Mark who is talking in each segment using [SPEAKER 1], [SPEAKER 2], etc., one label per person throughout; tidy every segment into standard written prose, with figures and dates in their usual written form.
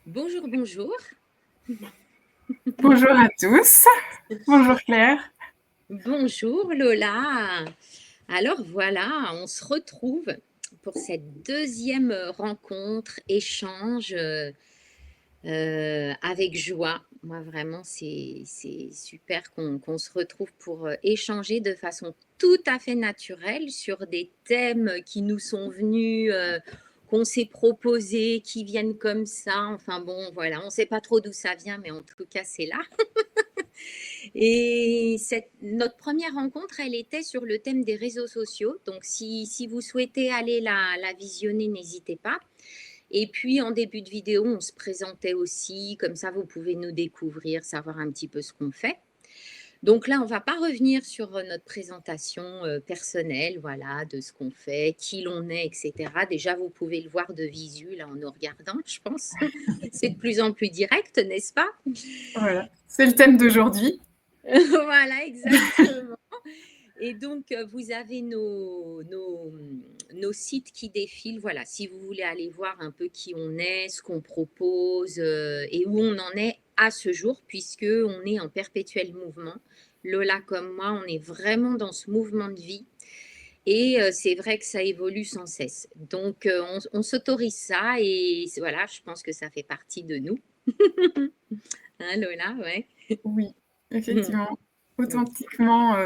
[SPEAKER 1] Bonjour, bonjour.
[SPEAKER 2] Bonjour à tous. Bonjour Claire.
[SPEAKER 1] Bonjour Lola. Alors voilà, on se retrouve pour cette deuxième rencontre, échange avec joie. Moi vraiment, c'est super qu'on se retrouve pour échanger de façon tout à fait naturelle sur des thèmes qui nous sont venus, qu'on s'est proposés, qui viennent comme ça. Enfin bon, voilà, on ne sait pas trop d'où ça vient, mais en tout cas, c'est là. Et notre première rencontre, elle était sur le thème des réseaux sociaux. Donc, si vous souhaitez aller la visionner, n'hésitez pas. Et puis, en début de vidéo, on se présentait aussi. Comme ça, vous pouvez nous découvrir, savoir un petit peu ce qu'on fait. Donc là, on ne va pas revenir sur notre présentation personnelle, voilà, de ce qu'on fait, qui l'on est, etc. Déjà, vous pouvez le voir de visu, là, en nous regardant, je pense. C'est de plus en plus direct, n'est-ce pas?
[SPEAKER 2] Voilà, c'est le thème d'aujourd'hui.
[SPEAKER 1] Voilà, exactement. Et donc, vous avez nos sites qui défilent. Voilà, si vous voulez aller voir un peu qui on est, ce qu'on propose et où on en est à ce jour, puisque on est en perpétuel mouvement. Lola comme moi, on est vraiment dans ce mouvement de vie. Et c'est vrai que ça évolue sans cesse. Donc, on s'autorise ça et voilà, je pense que ça fait partie de nous. Hein, Lola, ouais.
[SPEAKER 2] Oui, effectivement, authentiquement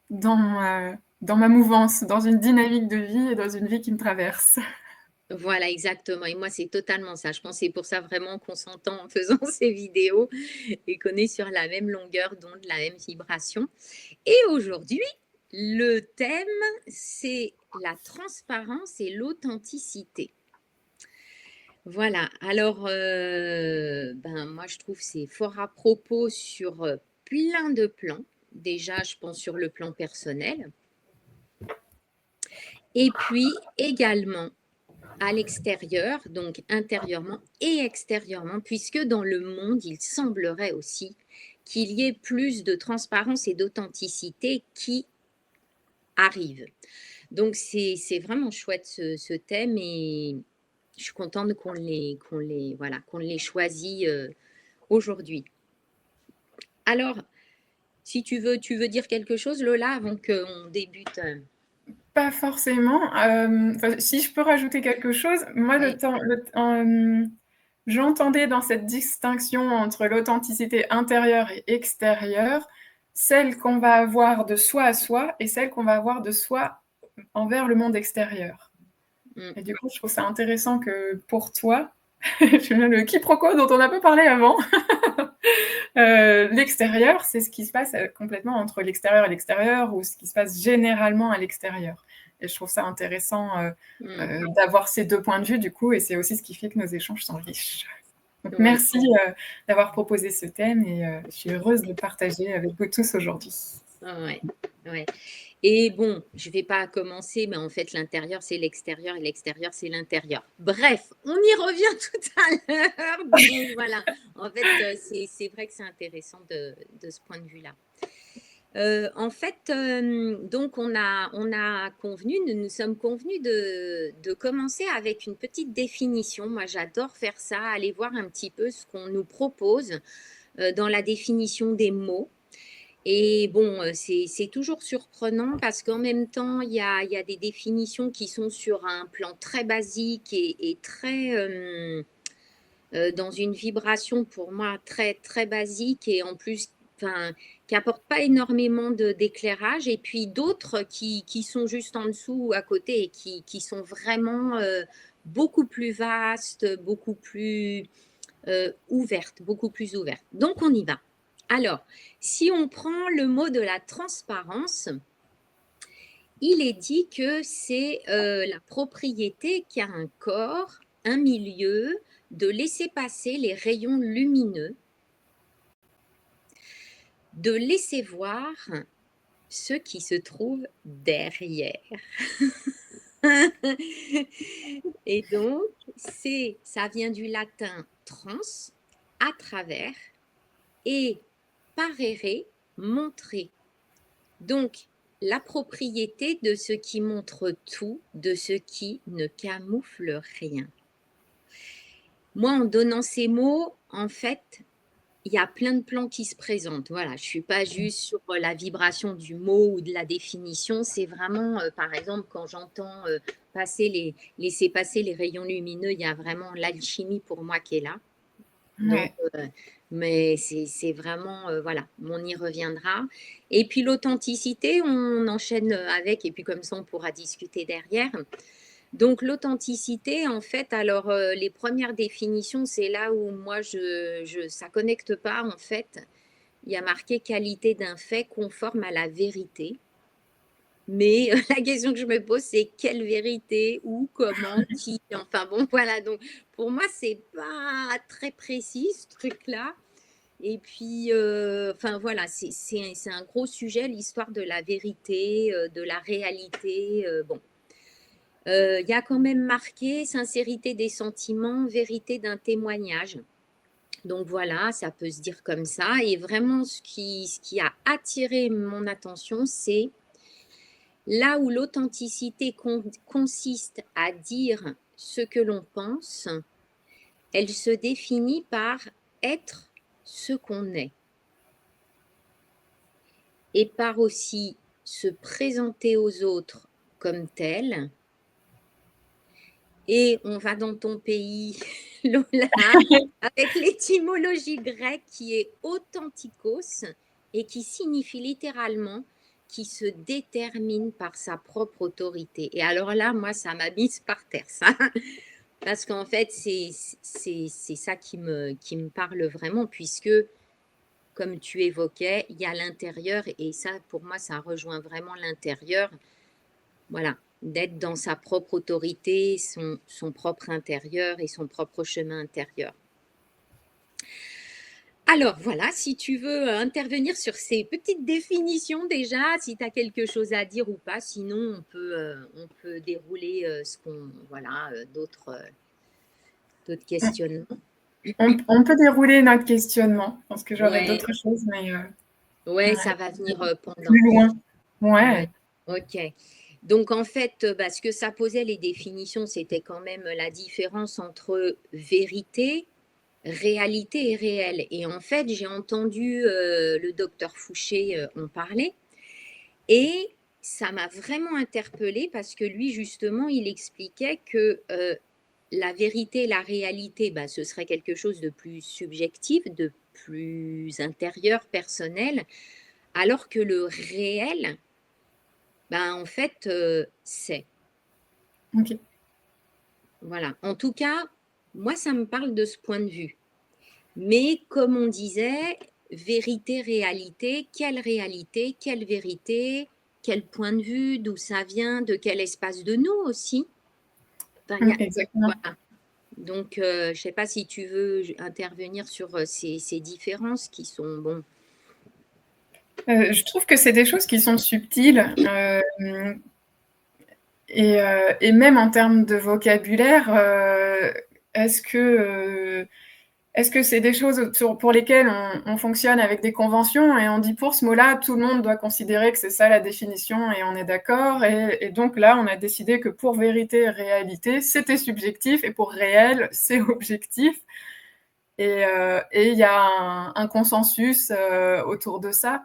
[SPEAKER 2] dans ma mouvance, dans une dynamique de vie et dans une vie qui me traverse.
[SPEAKER 1] Voilà, exactement. Et moi, c'est totalement ça. Je pense que c'est pour ça vraiment qu'on s'entend en faisant ces vidéos et qu'on est sur la même longueur d'onde, la même vibration. Et aujourd'hui, le thème, c'est la transparence et l'authenticité. Voilà. Alors, moi, je trouve que c'est fort à propos sur plein de plans. Déjà, je pense sur le plan personnel. Et puis également à l'extérieur, donc intérieurement et extérieurement, puisque dans le monde, il semblerait aussi qu'il y ait plus de transparence et d'authenticité qui arrive. Donc c'est vraiment chouette ce thème et je suis contente qu'on l'ait choisi aujourd'hui. Alors, si tu veux dire quelque chose, Lola, avant qu'on débute.
[SPEAKER 2] Pas forcément. Si je peux rajouter quelque chose, moi,
[SPEAKER 1] Ouais.
[SPEAKER 2] j'entendais dans cette distinction entre l'authenticité intérieure et extérieure, celle qu'on va avoir de soi à soi et celle qu'on va avoir de soi envers le monde extérieur.
[SPEAKER 1] Mm.
[SPEAKER 2] Et du coup, je trouve ça intéressant que pour toi, le quiproquo dont on a peu parlé avant, l'extérieur, c'est ce qui se passe complètement entre l'extérieur et l'extérieur, ou ce qui se passe généralement à l'extérieur. Et je trouve ça intéressant
[SPEAKER 1] Mm.
[SPEAKER 2] d'avoir ces deux points de vue, du coup, et c'est aussi ce qui fait que nos échanges sont riches. Donc,
[SPEAKER 1] Oui.
[SPEAKER 2] merci d'avoir proposé ce thème, et je suis heureuse de le partager avec vous tous aujourd'hui.
[SPEAKER 1] Ouais. Ouais. Et bon, je ne vais pas commencer, mais en fait, l'intérieur, c'est l'extérieur et l'extérieur, c'est l'intérieur. Bref, on y revient tout à l'heure. Donc voilà, en fait, c'est vrai que c'est intéressant de ce point de vue-là. En fait, donc on a convenu, nous nous sommes convenus de commencer avec une petite définition. Moi, j'adore faire ça, aller voir un petit peu ce qu'on nous propose dans la définition des mots. Et bon, c'est toujours surprenant parce qu'en même temps, il y a des définitions qui sont sur un plan très basique et très dans une vibration pour moi très très basique et en plus, enfin, qui apporte pas énormément d'éclairage. Et puis d'autres qui sont juste en dessous ou à côté et qui sont vraiment beaucoup plus vastes, beaucoup plus ouvertes, beaucoup plus ouvertes. Donc on y va. Alors, si on prend le mot de la transparence, il est dit que c'est la propriété qui a un corps, un milieu, de laisser passer les rayons lumineux, de laisser voir ce qui se trouve derrière. Et donc, ça vient du latin trans, à travers, et parere, montrer. Donc, la propriété de ce qui montre tout, de ce qui ne camoufle rien. moi, en donnant ces mots, en fait, il y a plein de plans qui se présentent. Voilà, je ne suis pas juste sur la vibration du mot ou de la définition. C'est vraiment, par exemple, quand j'entends laisser passer les rayons lumineux, il y a vraiment l'alchimie pour moi qui est là. Donc,
[SPEAKER 2] Ouais.
[SPEAKER 1] mais c'est vraiment, voilà, on y reviendra. Et puis l'authenticité, on enchaîne avec, et puis comme ça, on pourra discuter derrière. Donc l'authenticité, en fait, alors les premières définitions, c'est là où moi, ça connecte pas, en fait. Il y a marqué qualité d'un fait conforme à la vérité. Mais la question que je me pose, c'est quelle vérité, où, comment, qui, enfin bon, voilà. Donc pour moi, c'est pas très précis ce truc-là. Et puis, enfin voilà, c'est un gros sujet, l'histoire de la vérité, de la réalité. Bon, il y a quand même marqué sincérité des sentiments, vérité d'un témoignage. Donc voilà, ça peut se dire comme ça. Et vraiment, ce qui a attiré mon attention, c'est là où l'authenticité consiste à dire ce que l'on pense, elle se définit par être ce qu'on est et par aussi se présenter aux autres comme tel. Et on va dans ton pays, Lola, avec l'étymologie grecque qui est authentikos et qui signifie littéralement qui se détermine par sa propre autorité. Et alors là, moi, ça m'a mise par terre, ça. Parce qu'en fait, c'est ça qui me parle vraiment, puisque, comme tu évoquais, il y a l'intérieur, et ça, pour moi, ça rejoint vraiment l'intérieur. Voilà, d'être dans sa propre autorité, son propre intérieur et son propre chemin intérieur. Alors voilà, si tu veux intervenir sur ces petites définitions déjà, si tu as quelque chose à dire ou pas, sinon on peut dérouler voilà, d'autres questionnements.
[SPEAKER 2] On peut dérouler notre questionnement. Je pense que j'aurais
[SPEAKER 1] Ouais,
[SPEAKER 2] d'autres choses, mais
[SPEAKER 1] ouais, ça
[SPEAKER 2] ouais,
[SPEAKER 1] va venir pendant.
[SPEAKER 2] plus loin.
[SPEAKER 1] Ouais,
[SPEAKER 2] Ouais.
[SPEAKER 1] ok. Donc en fait, ce que ça posait les définitions, c'était quand même la différence entre vérité, réalité et réel. Et en fait, j'ai entendu le docteur Fouché en parler et ça m'a vraiment interpellée parce que lui, justement, il expliquait que la vérité et la réalité, bah, ce serait quelque chose de plus subjectif, de plus intérieur, personnel, alors que le réel, bah, en fait, c'est.
[SPEAKER 2] Ok.
[SPEAKER 1] Voilà. En tout cas, moi, ça me parle de ce point de vue. Mais comme on disait, vérité, réalité, quelle vérité, quel point de vue, d'où ça vient, de quel espace de nous aussi. Enfin,
[SPEAKER 2] Exactement.
[SPEAKER 1] voilà. Donc, je ne sais pas si tu veux intervenir sur ces différences qui sont, bon.
[SPEAKER 2] Je trouve que c'est des choses qui sont subtiles. Et même en termes de vocabulaire, est-ce que c'est des choses pour lesquelles on fonctionne avec des conventions et on dit pour ce mot-là, tout le monde doit considérer que c'est ça la définition et on est d'accord. Et donc là, on a décidé que pour vérité et réalité, c'était subjectif et pour réel, c'est objectif. Et il y a un consensus autour de ça.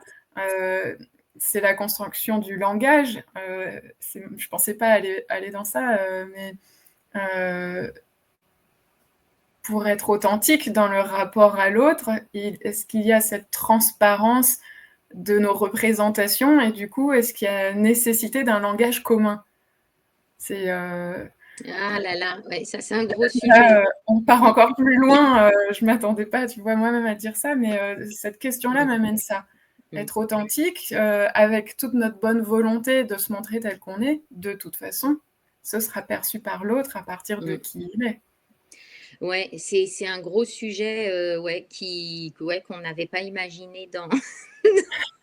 [SPEAKER 2] C'est la construction du langage. Je ne pensais pas aller dans ça, mais pour être authentique dans le rapport à l'autre, est-ce qu'il y a cette transparence de nos représentations et du coup, est-ce qu'il y a nécessité d'un langage commun? C'est
[SPEAKER 1] Ah là là, ouais, ça c'est un gros sujet.
[SPEAKER 2] là, on part encore plus loin. Je m'attendais pas, tu vois, moi-même à dire ça, mais cette question-là m'amène ça.
[SPEAKER 1] Mm.
[SPEAKER 2] Être authentique, avec toute notre bonne volonté de se montrer tel qu'on est, de toute façon, ce sera perçu par l'autre à partir de
[SPEAKER 1] Mm.
[SPEAKER 2] qui il est.
[SPEAKER 1] Ouais, c'est un gros sujet ouais, qu'on n'avait pas imaginé dans,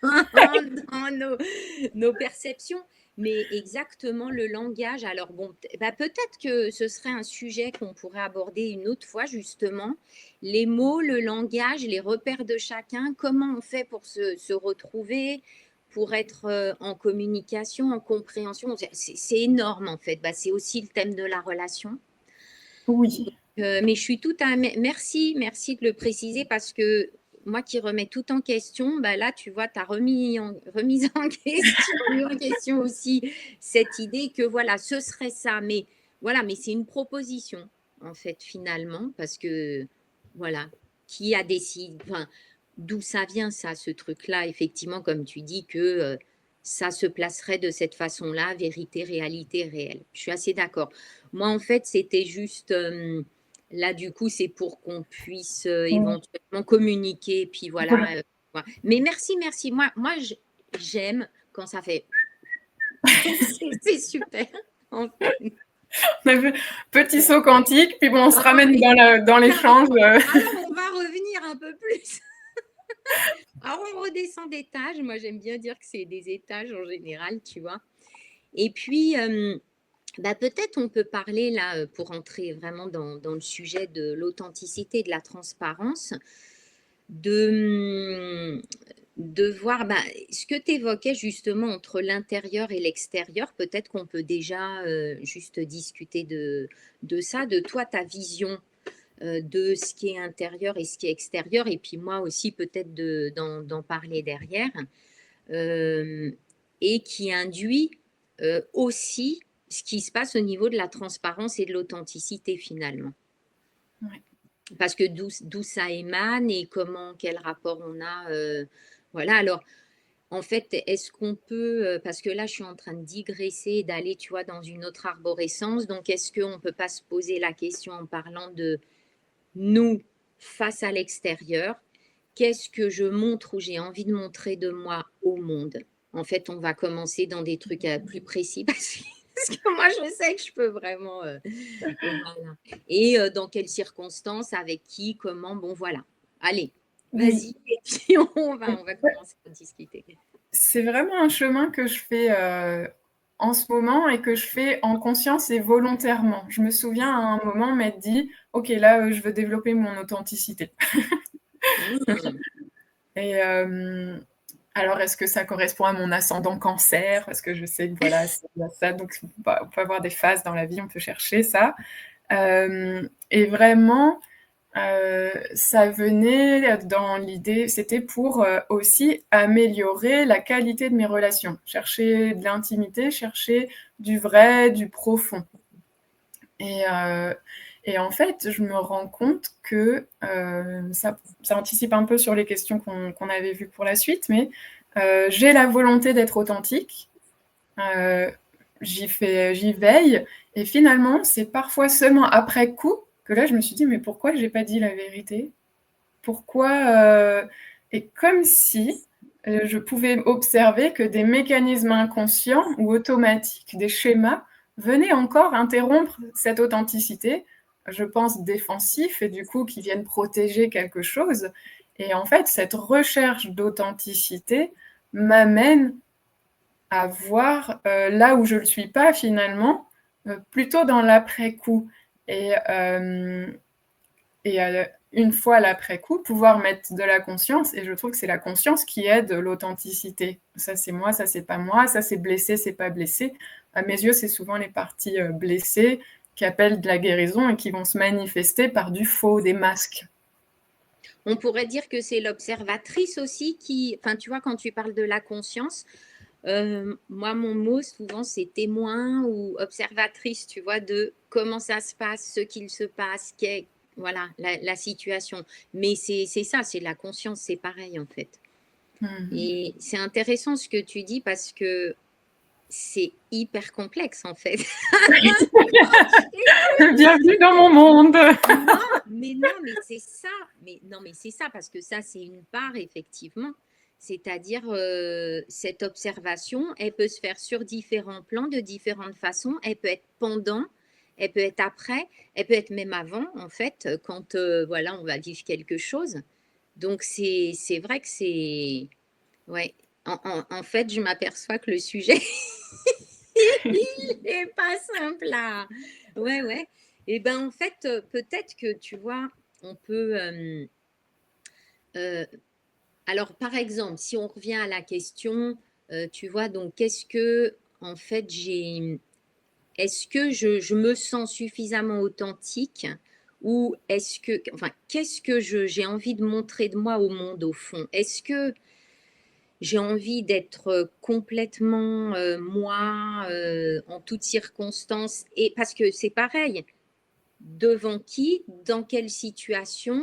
[SPEAKER 1] dans nos perceptions. Mais exactement le langage. Alors bon, bah, peut-être que ce serait un sujet qu'on pourrait aborder une autre fois, justement. Les mots, le langage, les repères de chacun, comment on fait pour se retrouver, pour être en communication, en compréhension. C'est énorme en fait. Bah, c'est aussi le thème de la relation.
[SPEAKER 2] Oui.
[SPEAKER 1] Mais je suis tout à… Merci de le préciser parce que moi qui remets tout en question, bah là, tu vois, tu as remis remise en question aussi cette idée que voilà, ce serait ça. Mais voilà, mais c'est une proposition, en fait, finalement, parce que voilà, qui a décidé, enfin, d'où ça vient, ça, ce truc-là, effectivement, comme tu dis, que ça se placerait de cette façon-là, vérité, réalité, réelle. Je suis assez d'accord. Moi, en fait, c'était juste… là, du coup, c'est pour qu'on puisse éventuellement communiquer. Puis voilà. Voilà. Mais merci. Moi j'aime quand ça fait. C'est super, en fait.
[SPEAKER 2] Petit saut quantique, puis bon, on se
[SPEAKER 1] Ah,
[SPEAKER 2] ramène
[SPEAKER 1] oui.
[SPEAKER 2] dans l'échange.
[SPEAKER 1] Alors, on va revenir un peu plus. Alors, on redescend d'étage. Moi, j'aime bien dire que c'est des étages en général, tu vois. Et puis, bah, peut-être on peut parler là, pour entrer vraiment dans le sujet de l'authenticité, de la transparence, de, de voir bah, ce que tu évoquais justement entre l'intérieur et l'extérieur. Peut-être qu'on peut déjà juste discuter de ça, de toi, ta vision de ce qui est intérieur et ce qui est extérieur, et puis moi aussi peut-être d'en parler derrière, euh, et qui induit aussi ce qui se passe au niveau de la transparence et de l'authenticité finalement.
[SPEAKER 2] Ouais.
[SPEAKER 1] Parce que d'où ça émane et comment, quel rapport on a. Voilà, alors en fait, est-ce qu'on peut, parce que là je suis en train de digresser, d'aller, tu vois, dans une autre arborescence, donc est-ce qu'on ne peut pas se poser la question en parlant de nous face à l'extérieur, qu'est-ce que je montre ou j'ai envie de montrer de moi au monde? En fait, on va commencer dans des trucs plus précis parce que moi, je sais que je peux vraiment. Voilà. Et dans quelles circonstances, avec qui, comment, bon, voilà. Allez,
[SPEAKER 2] Oui.
[SPEAKER 1] vas-y, et puis on va commencer à discuter.
[SPEAKER 2] C'est vraiment un chemin que je fais en ce moment et que je fais en conscience et volontairement. Je me souviens à un moment m'être dit, ok, là, je veux développer mon authenticité.
[SPEAKER 1] Mmh.
[SPEAKER 2] Et alors, est-ce que ça correspond à mon ascendant cancer? Parce que je sais que voilà, il y a ça, donc on peut avoir des phases dans la vie, on peut chercher ça. Et vraiment, ça venait dans l'idée, c'était pour aussi améliorer la qualité de mes relations, chercher de l'intimité, chercher du vrai, du profond. Et, et en fait, je me rends compte que ça anticipe un peu sur les questions qu'on avait vues pour la suite, mais j'ai la volonté d'être authentique, euh, j'y veille, et finalement, c'est parfois seulement après coup que là, je me suis dit, mais pourquoi j'ai pas dit la vérité? Pourquoi Et comme si je pouvais observer que des mécanismes inconscients ou automatiques, des schémas, venaient encore interrompre cette authenticité, je pense défensifs, et du coup qui viennent protéger quelque chose. Et en fait, cette recherche d'authenticité m'amène à voir là où je ne le suis pas finalement, plutôt dans l'après-coup. Et, et une fois l'après-coup, pouvoir mettre de la conscience. Et je trouve que c'est la conscience qui aide l'authenticité. Ça, c'est moi, ça, c'est pas moi, ça, c'est blessé, c'est pas blessé. À mes yeux, c'est souvent les parties blessées qui appellent de la guérison et qui vont se manifester par du faux, des masques.
[SPEAKER 1] On pourrait dire que c'est l'observatrice aussi qui, enfin, tu vois, quand tu parles de la conscience, moi, mon mot, souvent, c'est témoin ou observatrice, tu vois, de comment ça se passe, ce qu'il se passe, voilà, la situation. Mais c'est ça, c'est la conscience, c'est pareil, en fait.
[SPEAKER 2] Mmh.
[SPEAKER 1] Et c'est intéressant ce que tu dis parce que c'est hyper complexe, en fait.
[SPEAKER 2] Bienvenue dans mon monde.
[SPEAKER 1] Non, mais c'est ça. Mais non, mais c'est ça parce que ça, c'est une part effectivement. C'est-à-dire cette observation, elle peut se faire sur différents plans, de différentes façons. Elle peut être pendant, elle peut être après, elle peut être même avant, en fait, quand voilà, on va vivre quelque chose. Donc c'est vrai que c'est ouais. En fait, je m'aperçois que le sujet il n'est pas simple là. Ouais, ouais. Et ben en fait, peut-être que tu vois, on peut. Euh, alors, par exemple, si on revient à la question, tu vois, donc qu'est-ce que en fait j'ai. est-ce que je me sens suffisamment authentique ou qu'est-ce que j'ai envie de montrer de moi au monde au fond? Est-ce que j'ai envie d'être complètement moi en toutes circonstances et parce que c'est pareil, devant qui, dans quelle situation,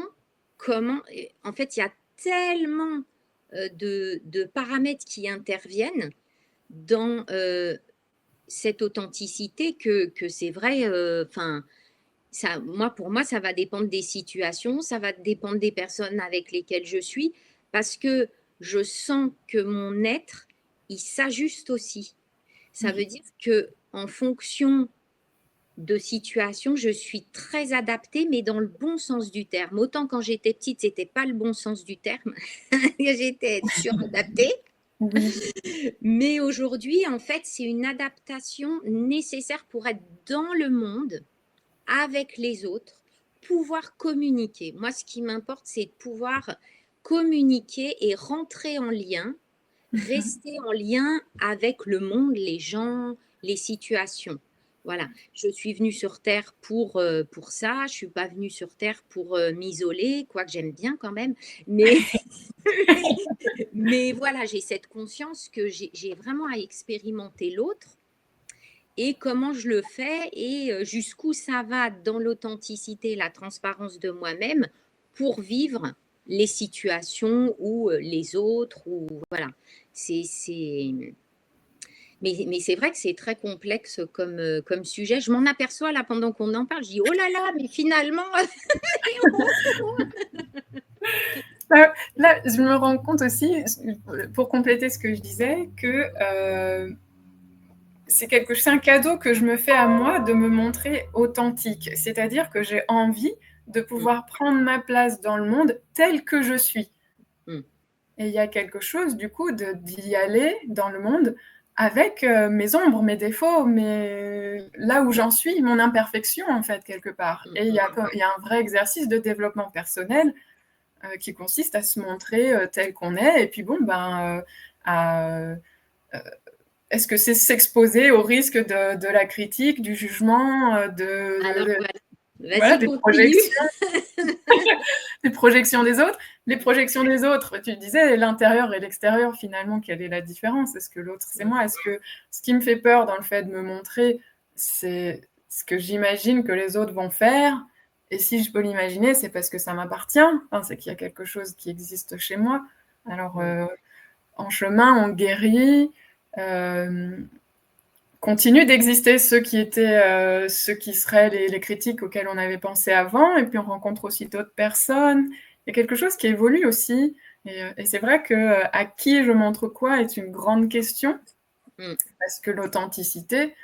[SPEAKER 1] comment. En fait, il y a tellement de paramètres qui interviennent dans cette authenticité que c'est vrai. Pour moi, ça va dépendre des situations, ça va dépendre des personnes avec lesquelles je suis, parce que je sens que mon être, il s'ajuste aussi. Ça veut dire que en fonction de situations, je suis très adaptée, mais dans le bon sens du terme. Autant quand j'étais petite, c'était pas le bon sens du terme. J'étais suradaptée.
[SPEAKER 2] Oui.
[SPEAKER 1] Mais aujourd'hui, en fait, c'est une adaptation nécessaire pour être dans le monde avec les autres, pouvoir communiquer. Moi, ce qui m'importe, c'est de pouvoir communiquer et rentrer en lien, rester en lien avec le monde, les gens, les situations. Voilà, je suis venue sur Terre pour ça, je ne suis pas venue sur Terre pour m'isoler, quoique j'aime bien quand même, mais, mais voilà, j'ai cette conscience que j'ai vraiment à expérimenter l'autre et comment je le fais et jusqu'où ça va dans l'authenticité, la transparence de moi-même pour vivre les situations ou les autres ou voilà. Mais c'est vrai que c'est très complexe comme sujet. Je m'en aperçois là pendant qu'on en parle. Je dis oh là là, mais finalement.
[SPEAKER 2] Là, je me rends compte aussi, pour compléter ce que je disais, que c'est un cadeau que je me fais à moi de me montrer authentique. C'est-à-dire que j'ai envie de pouvoir prendre ma place dans le monde telle que je suis. Et il y a quelque chose, du coup, d'y aller dans le monde avec mes ombres, mes défauts, là où j'en suis, mon imperfection, en fait, quelque part. Et il y a un vrai exercice de développement personnel qui consiste à se montrer tel qu'on est. Et puis, bon, est-ce que c'est s'exposer au risque de la critique, du jugement,
[SPEAKER 1] Alors voilà.
[SPEAKER 2] voilà,
[SPEAKER 1] Vas-y, continue.
[SPEAKER 2] des projections des autres. Les projections des autres, tu disais, l'intérieur et l'extérieur, finalement, quelle est la différence? Est-ce que l'autre, c'est moi? Est-ce que ce qui me fait peur dans le fait de me montrer, c'est ce que j'imagine que les autres vont faire? Et si je peux l'imaginer, c'est parce que ça m'appartient. Enfin, c'est qu'il y a quelque chose qui existe chez moi. Alors, en chemin, on guérit. Continue d'exister ceux qui seraient les critiques auxquels on avait pensé avant, et puis on rencontre aussi d'autres personnes. Il y a quelque chose qui évolue aussi, et c'est vrai que à qui je montre quoi est une grande question, parce que l'authenticité,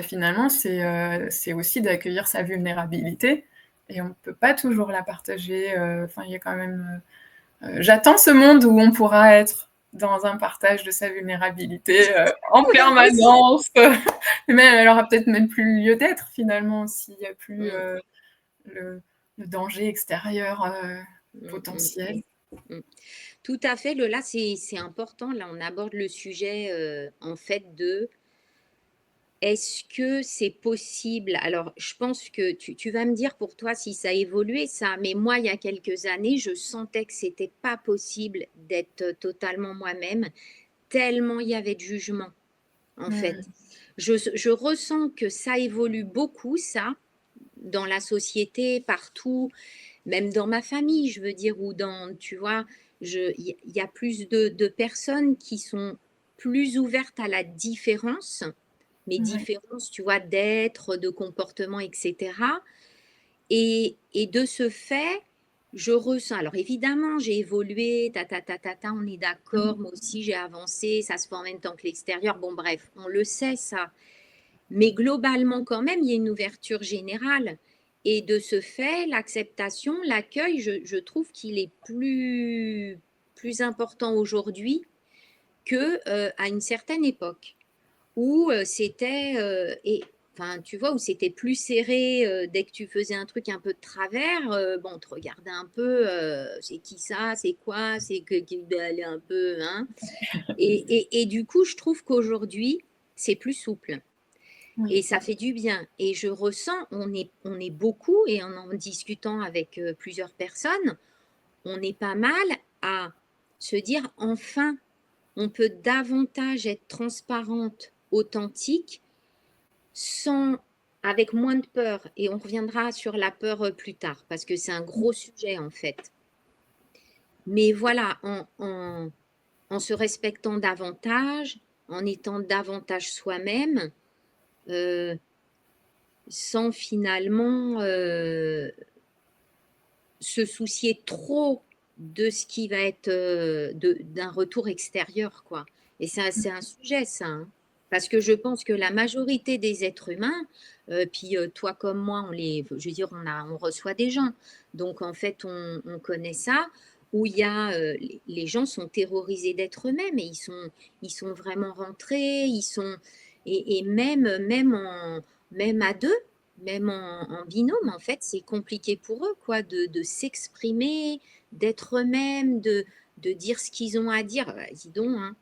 [SPEAKER 2] finalement, c'est aussi d'accueillir sa vulnérabilité, et on ne peut pas toujours la partager. Il y a quand même... j'attends ce monde où on pourra être dans un partage de sa vulnérabilité en permanence. Mais elle aura peut-être même plus lieu d'être finalement s'il n'y a plus le danger extérieur potentiel.
[SPEAKER 1] Tout à fait. Là, c'est important. Là, on aborde le sujet en fait de est-ce que c'est possible? Alors, je pense que tu vas me dire pour toi si ça a évolué, ça, mais moi, il y a quelques années, je sentais que c'était pas possible d'être totalement moi-même, tellement il y avait de jugement, en fait. Je ressens que ça évolue beaucoup, ça, dans la société, partout, même dans ma famille, je veux dire, ou dans, tu vois, il y a plus de personnes qui sont plus ouvertes à la différence, mes différences, tu vois, d'être, de comportement, etc. Et de ce fait, je ressens. Alors évidemment, j'ai évolué, on est d'accord, moi aussi j'ai avancé, ça se fait en même temps que l'extérieur. Bon, bref, on le sait ça. Mais globalement, quand même, il y a une ouverture générale. Et de ce fait, l'acceptation, l'accueil, je trouve qu'il est plus important aujourd'hui qu'à une certaine époque où c'était, enfin, tu vois, où c'était plus serré dès que tu faisais un truc un peu de travers, bon, on te regardait un peu, c'est qui ça, c'est quoi, c'est que elle est un peu, hein. Et du coup, je trouve qu'aujourd'hui, c'est plus souple.
[SPEAKER 2] Oui.
[SPEAKER 1] Et ça fait du bien. Et je ressens, on est beaucoup, et en discutant avec plusieurs personnes, on est pas mal à se dire, enfin, on peut davantage être transparente, authentique, sans, avec moins de peur. Et on reviendra sur la peur plus tard, parce que c'est un gros sujet en fait. Mais voilà, en se respectant davantage, en étant davantage soi-même, euh, sans finalement se soucier trop de ce qui va être d'un retour extérieur, quoi. Et ça, c'est un sujet, ça, hein. Parce que je pense que la majorité des êtres humains, puis toi comme moi, je veux dire, on reçoit des gens. Donc en fait, on connaît ça, où il y a, les gens sont terrorisés d'être eux-mêmes, et ils sont vraiment rentrés, et même à deux, même en binôme, en fait, c'est compliqué pour eux, quoi, de s'exprimer, d'être eux-mêmes, de dire ce qu'ils ont à dire. Dis donc, hein.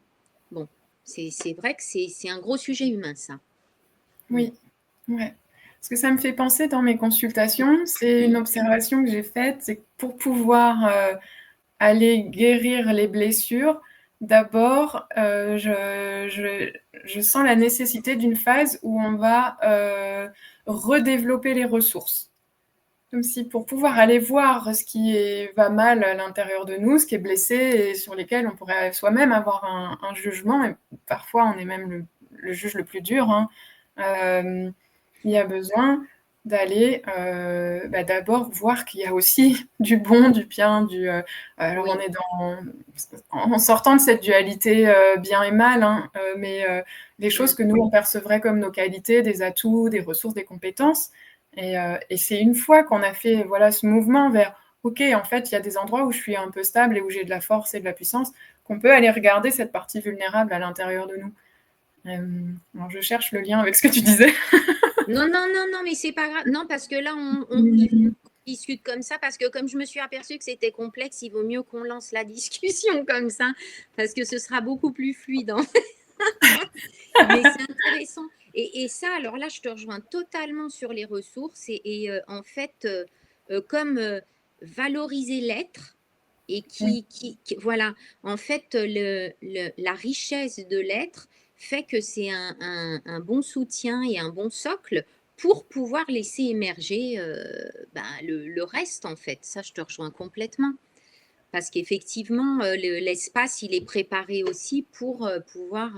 [SPEAKER 1] Bon, c'est vrai que c'est un gros sujet humain, ça. Mm.
[SPEAKER 2] Oui, ouais. Ce que ça me fait penser dans mes consultations, c'est une observation que j'ai faite, c'est que pour pouvoir aller guérir les blessures, d'abord, je sens la nécessité d'une phase où on va redévelopper les ressources. Comme si pour pouvoir aller voir ce qui va mal à l'intérieur de nous, ce qui est blessé et sur lesquels on pourrait soi-même avoir un jugement, et parfois on est même le juge le plus dur, hein. Il y a besoin d'aller d'abord voir qu'il y a aussi du bon, du bien, alors
[SPEAKER 1] Oui,
[SPEAKER 2] on est en sortant de cette dualité bien et mal, hein, mais les choses
[SPEAKER 1] mm,
[SPEAKER 2] que nous on percevrait comme nos qualités, des atouts, des ressources, des compétences. Et c'est une fois qu'on a fait voilà, ce mouvement vers OK, en fait, il y a des endroits où je suis un peu stable et où j'ai de la force et de la puissance, qu'on peut aller regarder cette partie vulnérable à l'intérieur de nous. Alors je cherche le lien avec ce que tu disais.
[SPEAKER 1] non, non, non, non, mais c'est pas grave. Non, parce que là, il faut
[SPEAKER 2] Mmh.
[SPEAKER 1] qu'on discute comme ça, parce que comme je me suis aperçue que c'était complexe, il vaut mieux qu'on lance la discussion comme ça, parce que ce sera beaucoup plus fluide, hein. Mais c'est intéressant. Et ça, alors là, je te rejoins totalement sur les ressources, en fait, comme valoriser l'être, et
[SPEAKER 2] Oui.
[SPEAKER 1] voilà, en fait, la richesse de l'être fait que c'est un bon soutien et un bon socle pour pouvoir laisser émerger ben, le reste, en fait. Ça, je te rejoins complètement. Parce qu'effectivement, l'espace, il est préparé aussi pour pouvoir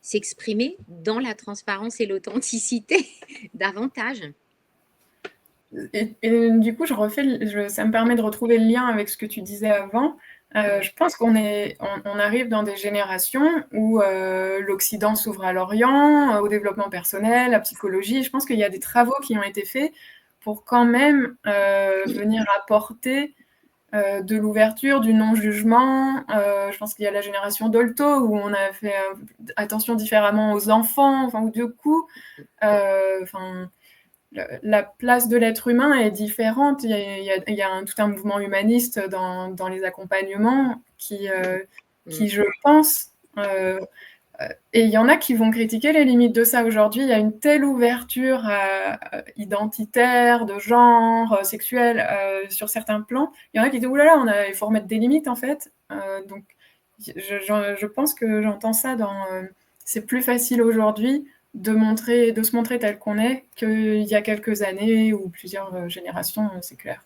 [SPEAKER 1] s'exprimer dans la transparence et l'authenticité davantage.
[SPEAKER 2] Et du coup, ça me permet de retrouver le lien avec ce que tu disais avant.
[SPEAKER 1] Mm.
[SPEAKER 2] Je pense on arrive dans des générations où l'Occident s'ouvre à l'Orient, au développement personnel, à la psychologie. Je pense qu'il y a des travaux qui ont été faits pour quand même venir apporter de l'ouverture, du non-jugement. Je pense qu'il y a la génération Dolto où on a fait attention différemment aux enfants. Enfin, où du coup, enfin, la place de l'être humain est différente. Il y a tout un mouvement humaniste dans les accompagnements
[SPEAKER 1] Mm.
[SPEAKER 2] qui je pense, et il y en a qui vont critiquer les limites de ça aujourd'hui. Il y a une telle ouverture identitaire, de genre, sexuel, sur certains plans. Il y en a qui disent, oulala, il faut remettre des limites en fait. Donc, je pense que j'entends ça c'est plus facile aujourd'hui de se montrer tel qu'on est qu'il y a quelques années ou plusieurs générations, c'est clair.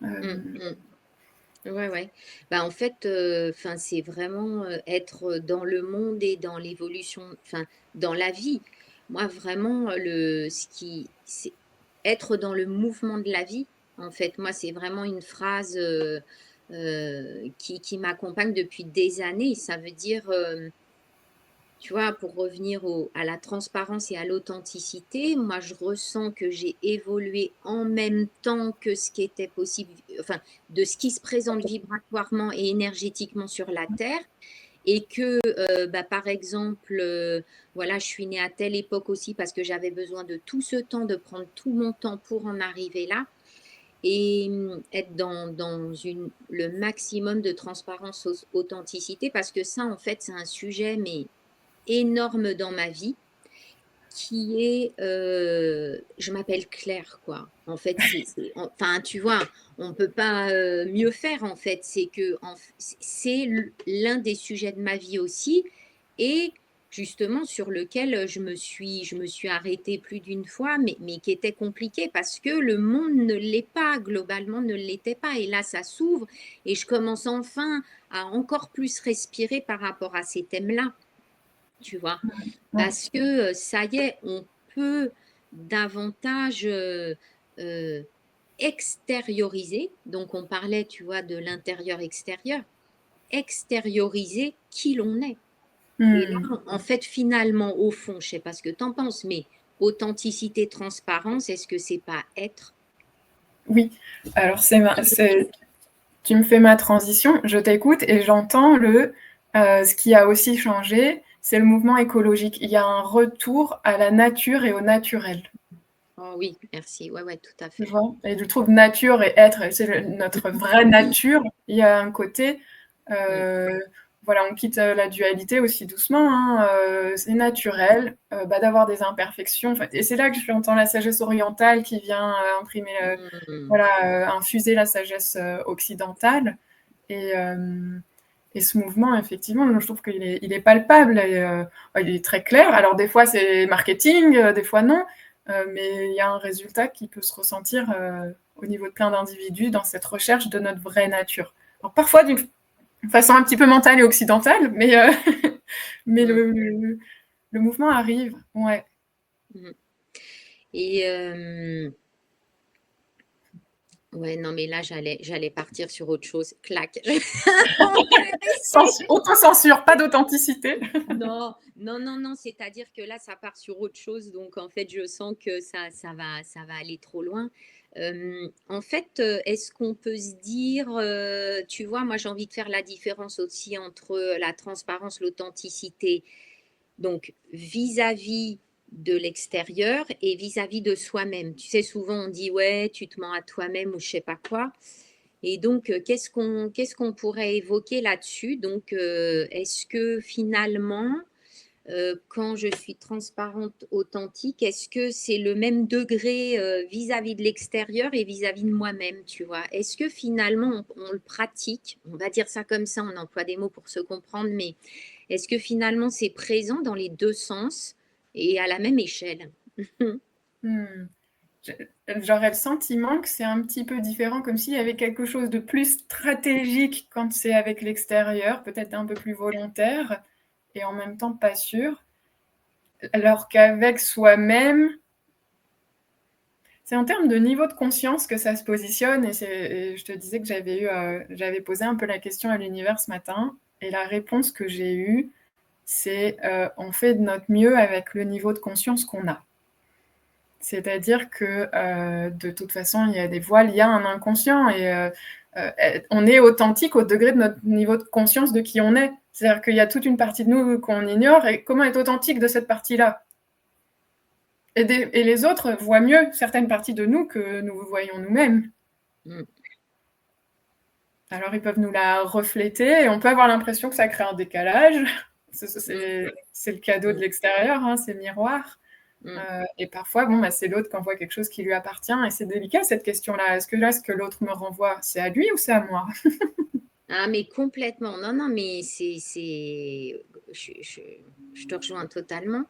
[SPEAKER 1] Mm.
[SPEAKER 2] Euh,
[SPEAKER 1] Mm. Ouais, ouais. Bah, en fait, enfin, c'est vraiment être dans le monde et dans l'évolution, enfin, dans la vie. Moi, vraiment, c'est être dans le mouvement de la vie. En fait, moi, c'est vraiment une phrase qui m'accompagne depuis des années. Ça veut dire, tu vois, pour revenir à la transparence et à l'authenticité, moi, je ressens que j'ai évolué en même temps que ce qui était possible, enfin, de ce qui se présente vibratoirement et énergétiquement sur la Terre. Et que, bah, par exemple, voilà, je suis née à telle époque aussi parce que j'avais besoin de tout ce temps, de prendre tout mon temps pour en arriver là. Et être dans le maximum de transparence, authenticité, parce que ça, en fait, c'est un sujet, mais énorme dans ma vie. qui est, je m'appelle Claire, quoi. En fait, enfin, tu vois, on ne peut pas mieux faire, en fait. C'est que c'est l'un des sujets de ma vie aussi, et justement sur lequel je me suis arrêtée plus d'une fois, mais qui était compliqué parce que le monde ne l'est pas, globalement ne l'était pas. Et là, ça s'ouvre et je commence enfin à encore plus respirer par rapport à ces thèmes-là, tu vois.
[SPEAKER 2] Ouais.
[SPEAKER 1] Parce que ça y est, on peut davantage extérioriser. Donc, on parlait, tu vois, de l'intérieur-extérieur. Extérioriser qui l'on est. Et là,
[SPEAKER 2] Mmh.
[SPEAKER 1] en fait, finalement, au fond, je ne sais pas ce que tu en penses, mais authenticité, transparence, est-ce que c'est pas être?
[SPEAKER 2] Oui, alors tu me fais ma transition, je t'écoute et j'entends ce qui a aussi changé, c'est le mouvement écologique. Il y a un retour à la nature et au naturel.
[SPEAKER 1] Oh oui, merci. Ouais, ouais, tout à
[SPEAKER 2] Tu
[SPEAKER 1] fait.
[SPEAKER 2] vois? Et je trouve nature et être, c'est notre vraie nature. Il y a un côté,
[SPEAKER 1] Mm,
[SPEAKER 2] voilà, on quitte la dualité aussi doucement, hein, c'est naturel d'avoir des imperfections. Et c'est là que j'entends la sagesse orientale qui vient imprimer,
[SPEAKER 1] mm,
[SPEAKER 2] voilà, infuser la sagesse occidentale. Et, et ce mouvement, effectivement, je trouve qu'il est palpable et il est très clair. Alors, des fois, c'est marketing, des fois, non. Mais il y a un résultat qui peut se ressentir au niveau de plein d'individus dans cette recherche de notre vraie nature. Alors, parfois d'une façon un petit peu mentale et occidentale, mais
[SPEAKER 1] mm,
[SPEAKER 2] le mouvement arrive. Ouais.
[SPEAKER 1] mm. Et ouais, non, mais là, j'allais partir sur autre chose. Clac. On va rester.
[SPEAKER 2] Autocensure, pas d'authenticité.
[SPEAKER 1] Non, non, non, non, c'est-à-dire que là, ça part sur autre chose, donc en fait, je sens que ça va aller trop loin. En fait, est-ce qu'on peut se dire, tu vois, moi j'ai envie de faire la différence aussi entre la transparence, l'authenticité, donc vis-à-vis de l'extérieur et vis-à-vis de soi-même. Tu sais, souvent on dit, ouais, tu te mens à toi-même ou je sais pas quoi. Et donc, qu'est-ce qu'on pourrait évoquer là-dessus? Donc, est-ce que finalement, quand je suis transparente, authentique, est-ce que c'est le même degré vis-à-vis de l'extérieur et vis-à-vis de moi-même, tu vois? Est-ce que finalement, on le pratique? On va dire ça comme ça, on emploie des mots pour se comprendre, mais est-ce que finalement, c'est présent dans les deux sens et à la même échelle?
[SPEAKER 2] Hmm. J'aurais le sentiment que c'est un petit peu différent, comme s'il y avait quelque chose de plus stratégique quand c'est avec l'extérieur, peut-être un peu plus volontaire, et en même temps pas sûr. Alors qu'avec soi-même, c'est en termes de niveau de conscience que ça se positionne. Et je te disais que j'avais posé un peu la question à l'univers ce matin, et la réponse que j'ai eue, c'est on fait de notre mieux avec le niveau de conscience qu'on a. C'est-à-dire que de toute façon, il y a des voiles, il y a un inconscient et on est authentique au degré de notre niveau de conscience de qui on est. C'est-à-dire qu'il y a toute une partie de nous qu'on ignore et comment être authentique de cette partie-là. Et les autres voient mieux certaines parties de nous que nous voyons nous-mêmes.
[SPEAKER 1] Mm.
[SPEAKER 2] Alors ils peuvent nous la refléter et on peut avoir l'impression que ça crée un décalage. C'est le cadeau de
[SPEAKER 1] Mm.
[SPEAKER 2] l'extérieur, hein, c'est le miroir.
[SPEAKER 1] Mm.
[SPEAKER 2] Et parfois, bon, c'est l'autre qui envoie quelque chose qui lui appartient. Et c'est délicat cette question-là. Est-ce que là, ce que l'autre me renvoie, c'est à lui ou c'est à moi?
[SPEAKER 1] Ah, mais complètement. Non, non, mais je te rejoins totalement.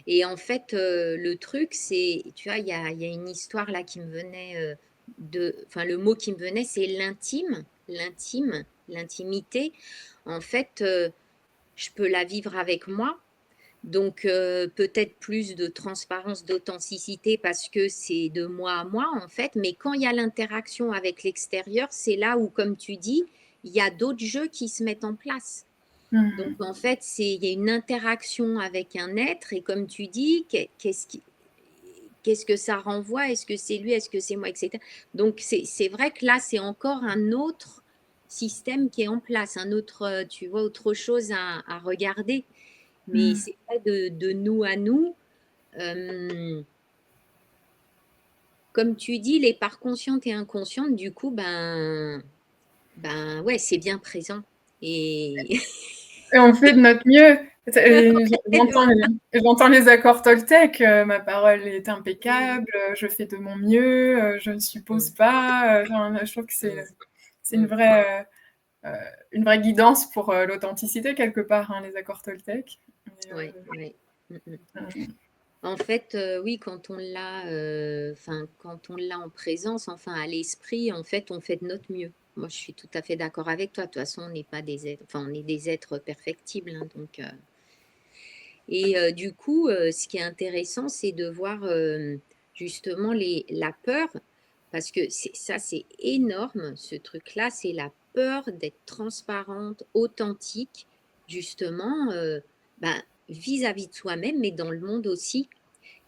[SPEAKER 1] Et en fait, le truc, c'est, tu vois, il y a une histoire là qui me venait enfin, le mot qui me venait, c'est l'intime, l'intimité. En fait, je peux la vivre avec moi. Donc, peut-être plus de transparence, d'authenticité parce que c'est de moi à moi, en fait. Mais quand il y a l'interaction avec l'extérieur, c'est là où, comme tu dis, il y a d'autres jeux qui se mettent en place. Donc,
[SPEAKER 2] Mmh.
[SPEAKER 1] en fait, il y a une interaction avec un être et comme tu dis, qu'est-ce que ça renvoie? Est-ce que c'est lui? Est-ce que c'est moi? Etc. Donc, c'est vrai que là, c'est encore un autre système qui est en place, un autre, tu vois, autre chose à regarder. Mais
[SPEAKER 2] Mmh.
[SPEAKER 1] c'est vrai de nous à nous. Comme tu dis, les parts conscientes et inconscientes, du coup, ben ouais, c'est bien présent. Et
[SPEAKER 2] Et on fait de notre mieux. J'entends les accords Toltec, ma parole est impeccable, je fais de mon mieux, je ne suppose pas. Enfin, je trouve que c'est une vraie guidance pour l'authenticité quelque part, hein, les accords Toltec.
[SPEAKER 1] Ouais, ouais.
[SPEAKER 2] Euh,
[SPEAKER 1] En fait, oui, quand on l'a en présence, enfin à l'esprit, en fait, on fait de notre mieux. Moi, je suis tout à fait d'accord avec toi. De toute façon, on n'est pas des êtres, enfin, on est des êtres perfectibles, hein, donc. Et du coup, ce qui est intéressant, c'est de voir justement la peur, parce que ça, c'est énorme, ce truc-là, c'est la peur d'être transparente, authentique, justement, ben, vis-à-vis de soi-même, mais dans le monde aussi.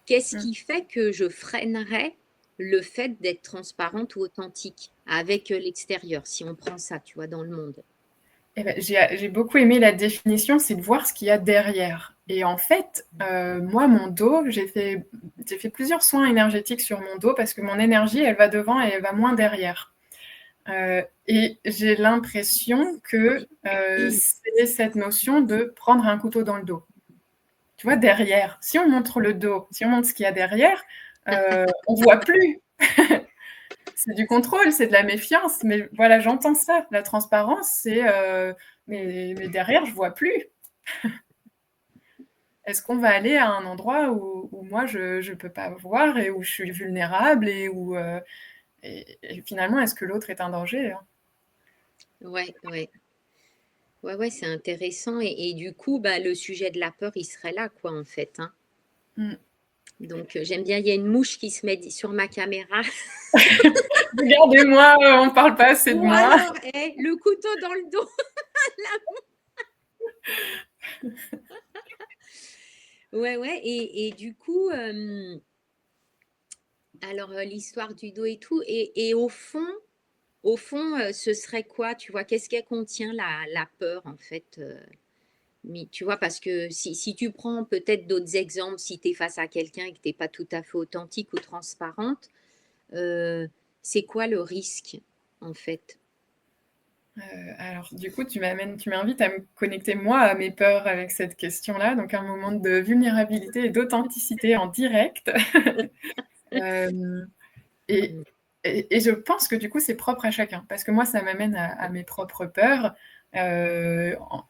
[SPEAKER 1] Qu'est-ce qui fait que je freinerais le fait d'être transparente ou authentique avec l'extérieur, si on prend ça, tu vois, dans le monde?
[SPEAKER 2] Eh ben, j'ai beaucoup aimé la définition, c'est de voir ce qu'il y a derrière. Et en fait, moi, mon dos, j'ai fait plusieurs soins énergétiques sur mon dos parce que mon énergie, elle va devant et elle va moins derrière. Et j'ai l'impression que c'est cette notion de prendre un couteau dans le dos. Tu vois, derrière. Si on montre le dos, si on montre ce qu'il y a derrière, on ne voit plus. C'est du contrôle, c'est de la méfiance, mais voilà, j'entends ça. La transparence, c'est mais derrière, je vois plus. Est-ce qu'on va aller à un endroit où moi, je ne peux pas voir et où je suis vulnérable et finalement, est-ce que l'autre est un danger, hein?
[SPEAKER 1] Ouais, ouais. Ouais, ouais, c'est intéressant. Et du coup, bah, le sujet de la peur, il serait là, quoi, en fait, hein.
[SPEAKER 2] Mm.
[SPEAKER 1] Donc, j'aime bien, il y a une mouche qui se met sur ma caméra.
[SPEAKER 2] Regardez-moi, on ne parle pas assez de
[SPEAKER 1] Ou
[SPEAKER 2] moi.
[SPEAKER 1] alors, le couteau dans le dos. Ouais, ouais. Et du coup, alors, l'histoire du dos et tout. Et au fond, ce serait quoi, tu vois? Qu'est-ce qu'elle contient, la peur, en fait? Mais tu vois, parce que si tu prends peut-être d'autres exemples, si tu es face à quelqu'un et que tu n'es pas tout à fait authentique ou transparente, c'est quoi le risque, en fait?
[SPEAKER 2] Alors, du coup, tu m'invites à me connecter moi à mes peurs avec cette question-là. Donc, un moment de vulnérabilité et d'authenticité en direct. Euh, et,
[SPEAKER 1] Mm.
[SPEAKER 2] et je pense que du coup, c'est propre à chacun. Parce que moi, ça m'amène à mes propres peurs. Euh, en-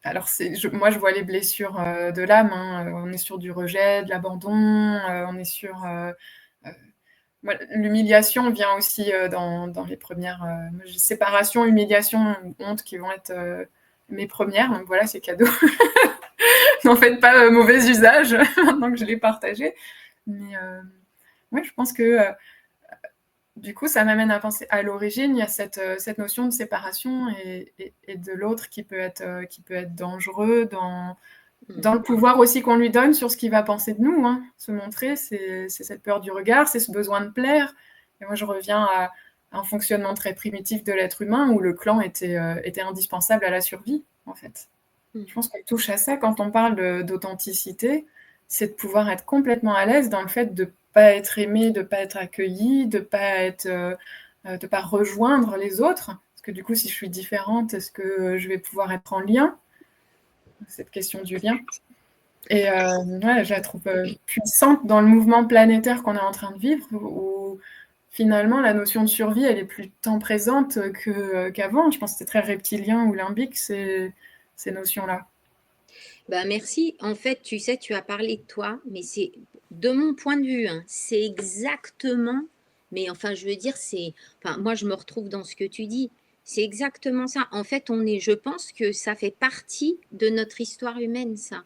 [SPEAKER 2] alors, moi, je vois les blessures de l'âme, hein. On est sur du rejet, de l'abandon. On est sur euh, l'humiliation vient aussi dans les premières séparations, humiliation, honte qui vont être mes premières. Donc voilà, c'est cadeau. N'en faites pas mauvais usage maintenant que je l'ai partagé. Mais ouais, je pense que du coup, ça m'amène à penser à l'origine, il y a cette notion de séparation et de l'autre qui peut être dangereux dans le pouvoir aussi qu'on lui donne sur ce qu'il va penser de nous, hein. Se montrer, c'est cette peur du regard, c'est ce besoin de plaire. Et moi, je reviens à un fonctionnement très primitif de l'être humain où le clan était indispensable à la survie, en fait. Je pense qu'on touche à ça quand on parle d'authenticité, c'est de pouvoir être complètement à l'aise dans le fait de ne pas être aimé, de ne pas être accueilli, de pas rejoindre les autres. Parce que du coup, si je suis différente, est-ce que je vais pouvoir être en lien? Cette question du lien. Et ouais, je la trouve puissante dans le mouvement planétaire qu'on est en train de vivre, où finalement la notion de survie, elle est plus tant présente qu'avant. Je pense que c'était très reptilien ou limbique, ces notions-là.
[SPEAKER 1] Bah, merci. En fait, tu sais, tu as parlé de toi, mais c'est de mon point de vue, hein, c'est exactement, mais enfin, je veux dire, enfin, moi, je me retrouve dans ce que tu dis. C'est exactement ça. En fait, je pense que ça fait partie de notre histoire humaine, ça.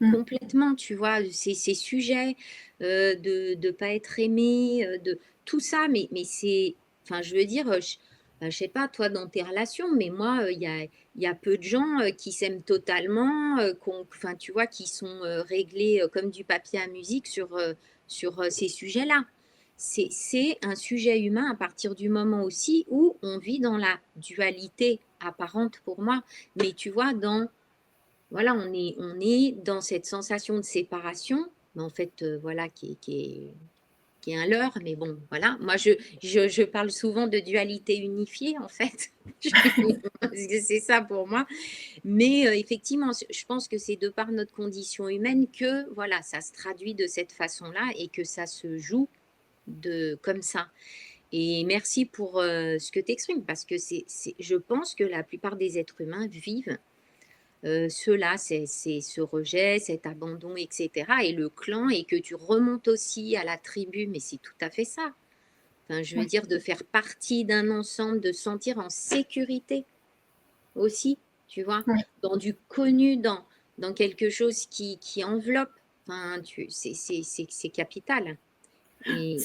[SPEAKER 2] Mm.
[SPEAKER 1] Complètement, tu vois, ces sujets de ne pas être aimé, de tout ça, mais c'est, enfin, je veux dire, je sais pas, toi, dans tes relations, mais moi, il y a peu de gens qui s'aiment totalement, enfin, tu vois, qui sont réglés comme du papier à musique sur ces sujets-là. C'est un sujet humain à partir du moment aussi où on vit dans la dualité apparente pour moi, mais tu vois, voilà, on est dans cette sensation de séparation, mais en fait, voilà, qui est un leurre, mais bon, voilà. Moi, je parle souvent de dualité unifiée, en fait. Parce que c'est ça pour moi. Mais effectivement, je pense que c'est de par notre condition humaine que voilà, ça se traduit de cette façon-là et que ça se joue comme ça. Et merci pour ce que tu exprimes, parce que je pense que la plupart des êtres humains vivent cela, c'est ce rejet, cet abandon, etc. Et le clan, et que tu remontes aussi à la tribu, mais c'est tout à fait ça. Enfin, je veux
[SPEAKER 2] Ouais.
[SPEAKER 1] dire, de faire partie d'un ensemble, de sentir en sécurité aussi, tu vois,
[SPEAKER 2] Ouais.
[SPEAKER 1] dans du connu, dans quelque chose qui enveloppe. Enfin, c'est capital. Et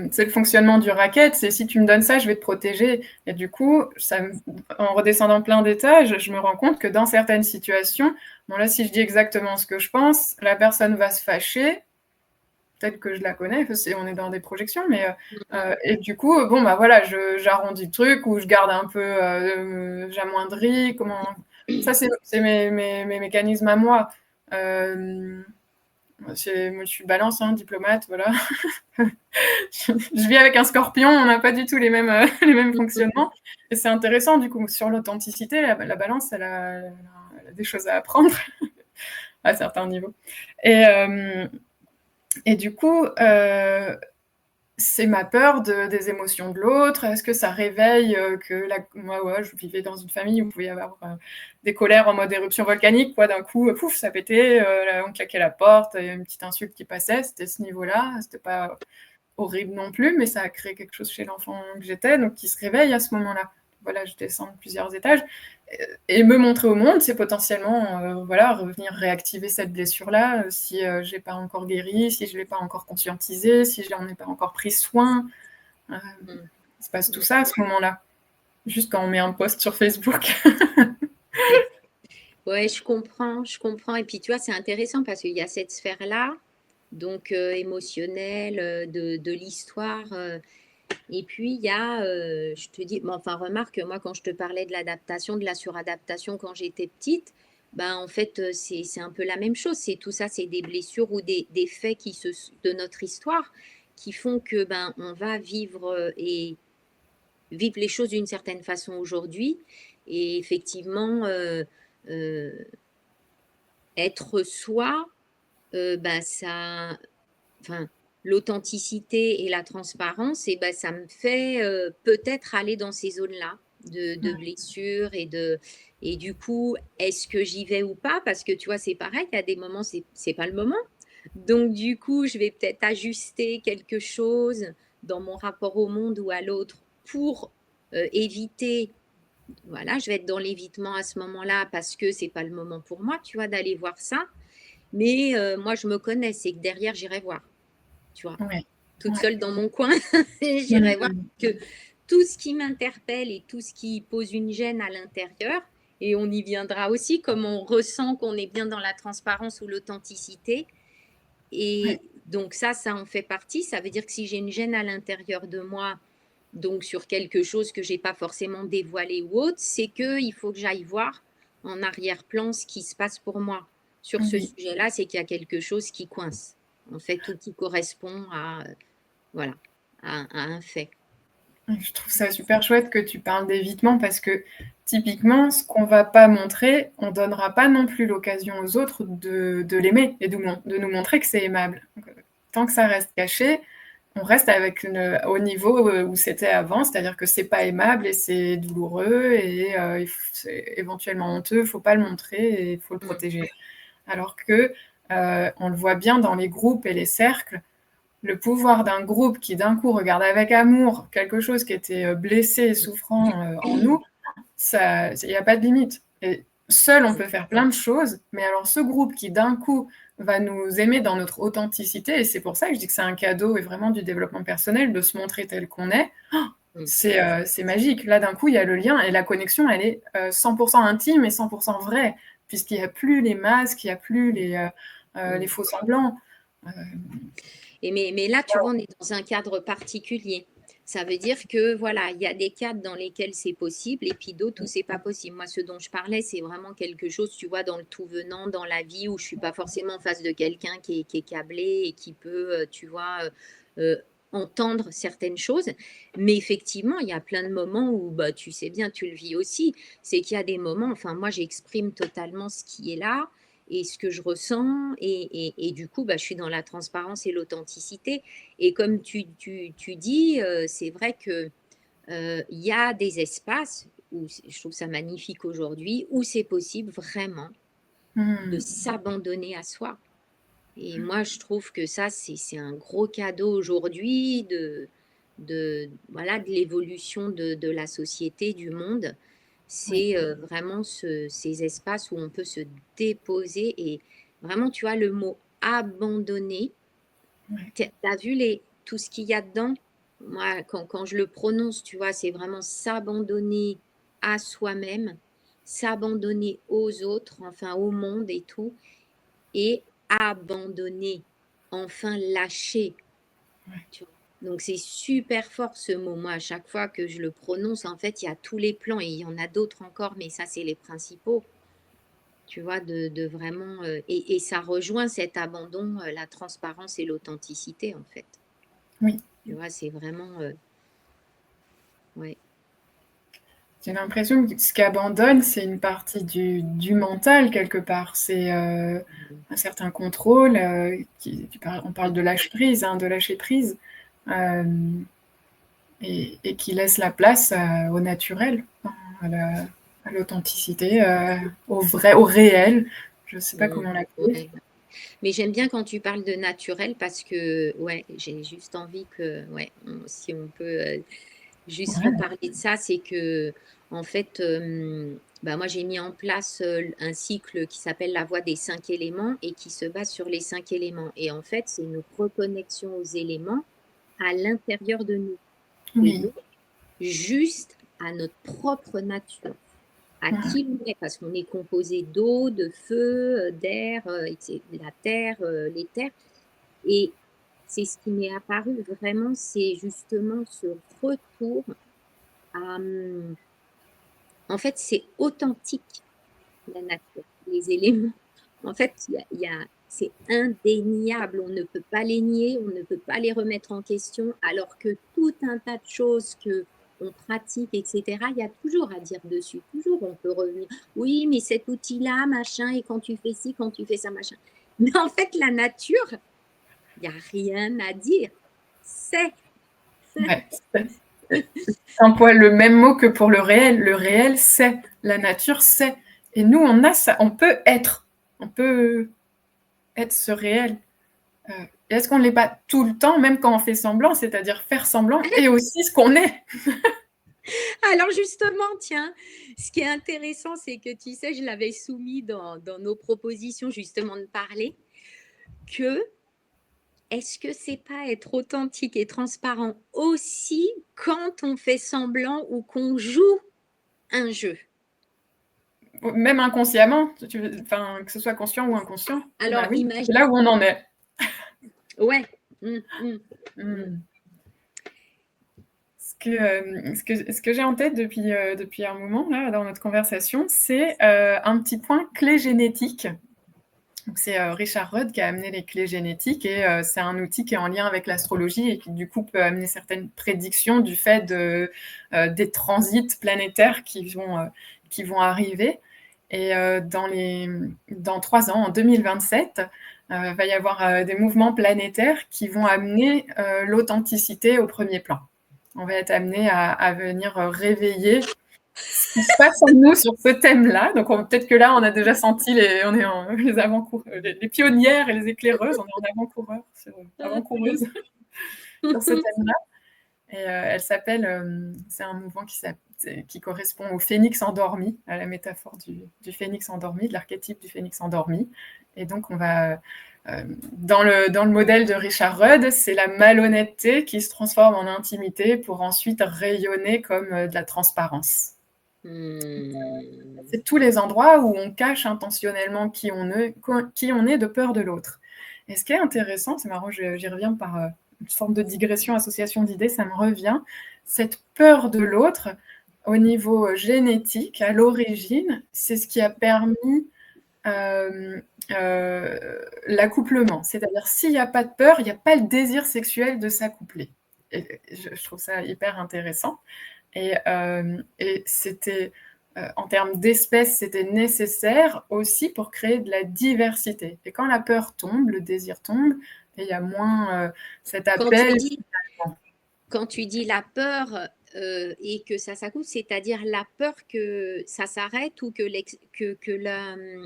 [SPEAKER 2] C'est le fonctionnement du racket, c'est si tu me donnes ça, je vais te protéger. Et du coup, en redescendant plein d'étages, je me rends compte que dans certaines situations, bon là, si je dis exactement ce que je pense, la personne va se fâcher. Peut-être que je la connais, parce qu'on est dans des projections, mais et du coup, bon, bah voilà, j'arrondis le truc ou je garde un peu, j'amoindris. Ça, c'est mes mécanismes à moi. Moi, je suis balance, hein, diplomate, voilà. Je vis avec un scorpion, on n'a pas du tout les mêmes, les mêmes fonctionnements. Et c'est intéressant, du coup, sur l'authenticité, la balance, elle a des choses à apprendre à certains niveaux. Et du coup, c'est ma peur des émotions de l'autre. Est-ce que ça réveille moi, ouais, je vivais dans une famille où il pouvait y avoir des colères en mode éruption volcanique, quoi. D'un coup, pouf, ça pétait, on claquait la porte, il y a une petite insulte qui passait. C'était ce niveau-là. C'était pas horrible non plus, mais ça a créé quelque chose chez l'enfant que j'étais, donc qui se réveille à ce moment-là. Voilà, je descends de plusieurs étages. Et me montrer au monde, c'est potentiellement voilà, revenir réactiver cette blessure-là si j'ai pas encore guéri, si je l'ai pas encore conscientisé, si je n'en ai pas encore pris soin. Il se passe tout ça à ce moment-là. Juste quand on met un post sur Facebook.
[SPEAKER 1] ouais, je comprends, je comprends. Et puis, tu vois, c'est intéressant parce qu'il y a cette sphère-là, donc émotionnelle, de l'histoire. Et puis, il y a, je te dis, bon, enfin, remarque, moi, quand je te parlais de l'adaptation, de la suradaptation quand j'étais petite, ben, en fait, c'est un peu la même chose. C'est tout ça, c'est des blessures ou des faits de notre histoire qui font que ben, on va vivre et vivre les choses d'une certaine façon aujourd'hui. Et effectivement, euh, être soi, bah, ça, enfin, l'authenticité et la transparence, et ben, ça me fait peut-être aller dans ces zones-là de blessures et du coup, est-ce que j'y vais ou pas? Parce que tu vois, c'est pareil, il y a des moments, c'est pas le moment. Donc, du coup, je vais peut-être ajuster quelque chose dans mon rapport au monde ou à l'autre pour éviter. Voilà, je vais être dans l'évitement à ce moment-là parce que c'est pas le moment pour moi, tu vois, d'aller voir ça. Mais moi, je me connais, c'est que derrière, j'irai voir, tu vois,
[SPEAKER 2] Ouais.
[SPEAKER 1] toute
[SPEAKER 2] Ouais.
[SPEAKER 1] seule dans mon coin, j'irai voir
[SPEAKER 2] Mmh.
[SPEAKER 1] que tout ce qui m'interpelle et tout ce qui pose une gêne à l'intérieur, et on y viendra aussi, comme on ressent qu'on est bien dans la transparence ou l'authenticité.
[SPEAKER 2] Ouais.
[SPEAKER 1] Et donc ça en fait partie. Ça veut dire que si j'ai une gêne à l'intérieur de moi, donc sur quelque chose que j'ai pas forcément dévoilé ou autre, c'est qu'il faut que j'aille voir en arrière-plan ce qui se passe pour moi. Sur ce
[SPEAKER 2] Oui.
[SPEAKER 1] sujet-là, c'est qu'il y a quelque chose qui coince, en fait, ou qui correspond à, voilà, à un fait.
[SPEAKER 2] Je trouve ça super chouette que tu parles d'évitement parce que typiquement, ce qu'on va pas montrer, on donnera pas non plus l'occasion aux autres de l'aimer et de nous montrer que c'est aimable. Donc, tant que ça reste caché, on reste au niveau où c'était avant, c'est-à-dire que c'est pas aimable et c'est douloureux et c'est éventuellement honteux, faut pas le montrer et il faut le
[SPEAKER 1] Mm.
[SPEAKER 2] protéger. Alors que on le voit bien dans les groupes et les cercles, le pouvoir d'un groupe qui d'un coup regarde avec amour quelque chose qui était blessé et souffrant en nous, il n'y a pas de limite. Et seul, on peut faire plein de choses, mais alors ce groupe qui d'un coup va nous aimer dans notre authenticité, et c'est pour ça que je dis que c'est un cadeau et vraiment du développement personnel de se montrer tel qu'on est,
[SPEAKER 1] Mm.
[SPEAKER 2] c'est magique. Là, d'un coup, il y a le lien et la connexion, elle est 100% intime et 100% vraie, puisqu'il n'y a plus les masques, il n'y a plus les
[SPEAKER 1] Mm.
[SPEAKER 2] faux semblants. Euh,
[SPEAKER 1] Mais là, tu vois, on est dans un cadre particulier. Ça veut dire que voilà, il y a des cadres dans lesquels c'est possible et puis d'autres où c'est pas possible. Moi, ce dont je parlais, c'est vraiment quelque chose, tu vois, dans le tout venant, dans la vie où je suis pas forcément en face de quelqu'un qui est câblé et qui peut, tu vois, euh, entendre certaines choses. Mais effectivement, il y a plein de moments où, bah, tu sais bien, tu le vis aussi, c'est qu'il y a des moments, enfin moi j'exprime totalement ce qui est là et ce que je ressens et du coup, bah, je suis dans la transparence et l'authenticité. Et comme tu dis, c'est vrai que il y a des espaces où je trouve ça magnifique aujourd'hui, où c'est possible vraiment de
[SPEAKER 2] Mmh.
[SPEAKER 1] s'abandonner à soi. Et moi, je trouve que ça, c'est un gros cadeau aujourd'hui voilà, de l'évolution de la société, du monde.
[SPEAKER 2] Oui,
[SPEAKER 1] C'est vraiment ces espaces où on peut se déposer et vraiment, tu vois, le mot abandonner,
[SPEAKER 2] ouais,
[SPEAKER 1] tu as vu tout ce qu'il y a dedans? Moi, quand je le prononce, tu vois, c'est vraiment s'abandonner à soi-même, s'abandonner aux autres, enfin au monde et tout, et abandonner, enfin lâcher,
[SPEAKER 2] ouais.
[SPEAKER 1] tu vois? Donc c'est super fort ce mot. Moi, à chaque fois que je le prononce, en fait, il y a tous les plans et il y en a d'autres encore, mais ça, c'est les principaux, tu vois, de vraiment, et ça rejoint cet abandon, la transparence et l'authenticité, en fait.
[SPEAKER 2] Oui.
[SPEAKER 1] Tu vois, c'est vraiment, ouais.
[SPEAKER 2] J'ai l'impression que ce qu'abandonne, c'est une partie du mental quelque part. C'est,
[SPEAKER 1] Mmh.
[SPEAKER 2] un certain contrôle, on parle
[SPEAKER 1] Mmh.
[SPEAKER 2] de lâcher prise, hein, de lâcher prise, hem et qui laisse la place, au naturel, hein, à la à l'authenticité, au vrai, au réel. Je ne sais pas
[SPEAKER 1] Mmh.
[SPEAKER 2] comment l'appeler.
[SPEAKER 1] Ouais. Mais j'aime bien quand tu parles de naturel parce que, ouais, j'ai juste envie que, ouais, si on peut, juste
[SPEAKER 2] Ouais,
[SPEAKER 1] reparler de ça, c'est que en fait, bah, moi j'ai mis en place, un cycle qui s'appelle la voie des 5 éléments et qui se base sur les 5 éléments et en fait, c'est une reconnexion aux éléments à l'intérieur de nous et
[SPEAKER 2] oui,
[SPEAKER 1] donc juste à notre propre nature. À
[SPEAKER 2] ouais,
[SPEAKER 1] qui on est, parce qu'on est composé d'eau, de feu, d'air, et c'est la terre, l'éther et c'est ce qui m'est apparu vraiment, c'est justement ce retour à, en fait, c'est authentique, la nature, les éléments. En fait, c'est indéniable, on ne peut pas les nier, on ne peut pas les remettre en question, alors que tout un tas de choses que on pratique, et cetera, il y a toujours à dire dessus, toujours on peut revenir: «Oui, mais cet outil-là, machin et quand tu fais ci, quand tu fais ça, machin». Mais en fait, la nature, il y a rien à dire. C'est.
[SPEAKER 2] ouais. C'est un poil le même mot que pour le réel. Le réel, c'est. La nature, c'est. Et nous, on a ça. On peut être. On peut être ce réel. Est-ce qu'on ne l'est pas tout le temps, même quand on fait semblant, c'est-à-dire faire semblant, et aussi ce qu'on est?
[SPEAKER 1] Alors justement, tiens, ce qui est intéressant, c'est que tu sais, je l'avais soumis dans nos propositions justement de parler, que est-ce que c'est pas être authentique et transparent aussi quand on fait semblant ou qu'on joue un jeu?
[SPEAKER 2] Même inconsciemment, enfin, que ce soit conscient ou inconscient. Bah
[SPEAKER 1] Alors
[SPEAKER 2] oui,
[SPEAKER 1] imagine,
[SPEAKER 2] c'est là où on en est.
[SPEAKER 1] ouais, mmh, mmh, mmh.
[SPEAKER 2] Mmh. Ce que j'ai en tête depuis un moment, là, dans notre conversation, c'est un petit point clé génétique. Donc c'est Richard Rudd qui a amené les clés génétiques et c'est un outil qui est en lien avec l'astrologie et qui du coup peut amener certaines prédictions du fait des transits planétaires qui vont arriver. Et dans 3 ans, en 2027, va y avoir des mouvements planétaires qui vont amener l'authenticité au premier plan. On va être amené à venir réveiller ce qui se passe en nous sur ce thème-là. Donc peut-être que là, on a déjà senti on est les les pionnières et les éclaireuses, on est en avant-coureurs, avant-coureuses sur ce thème-là. Et elle s'appelle, c'est un mouvement qui correspond au phénix endormi, à la métaphore du phénix endormi, de l'archétype du phénix endormi. Et donc on va dans le modèle de Richard Rudd, c'est la malhonnêteté qui se transforme en intimité pour ensuite rayonner comme de la transparence.
[SPEAKER 1] Mmh.
[SPEAKER 2] C'est tous les endroits où on cache intentionnellement qui on est de peur de l'autre. Et ce qui est intéressant, c'est marrant, j'y reviens par une forme de digression, association d'idées, ça me revient, cette peur de l'autre, au niveau génétique, à l'origine, c'est ce qui a permis euh, l'accouplement. C'est-à-dire, s'il n'y a pas de peur, il n'y a pas le désir sexuel de s'accoupler. je trouve ça hyper intéressant. Et c'était, en termes d'espèces, c'était nécessaire aussi pour créer de la diversité. Et quand la peur tombe, le désir tombe, et il y a moins cet
[SPEAKER 1] Quand tu
[SPEAKER 2] appel.
[SPEAKER 1] dis, quand tu dis la peur et que ça s'accouple, c'est-à-dire la peur que ça s'arrête ou que la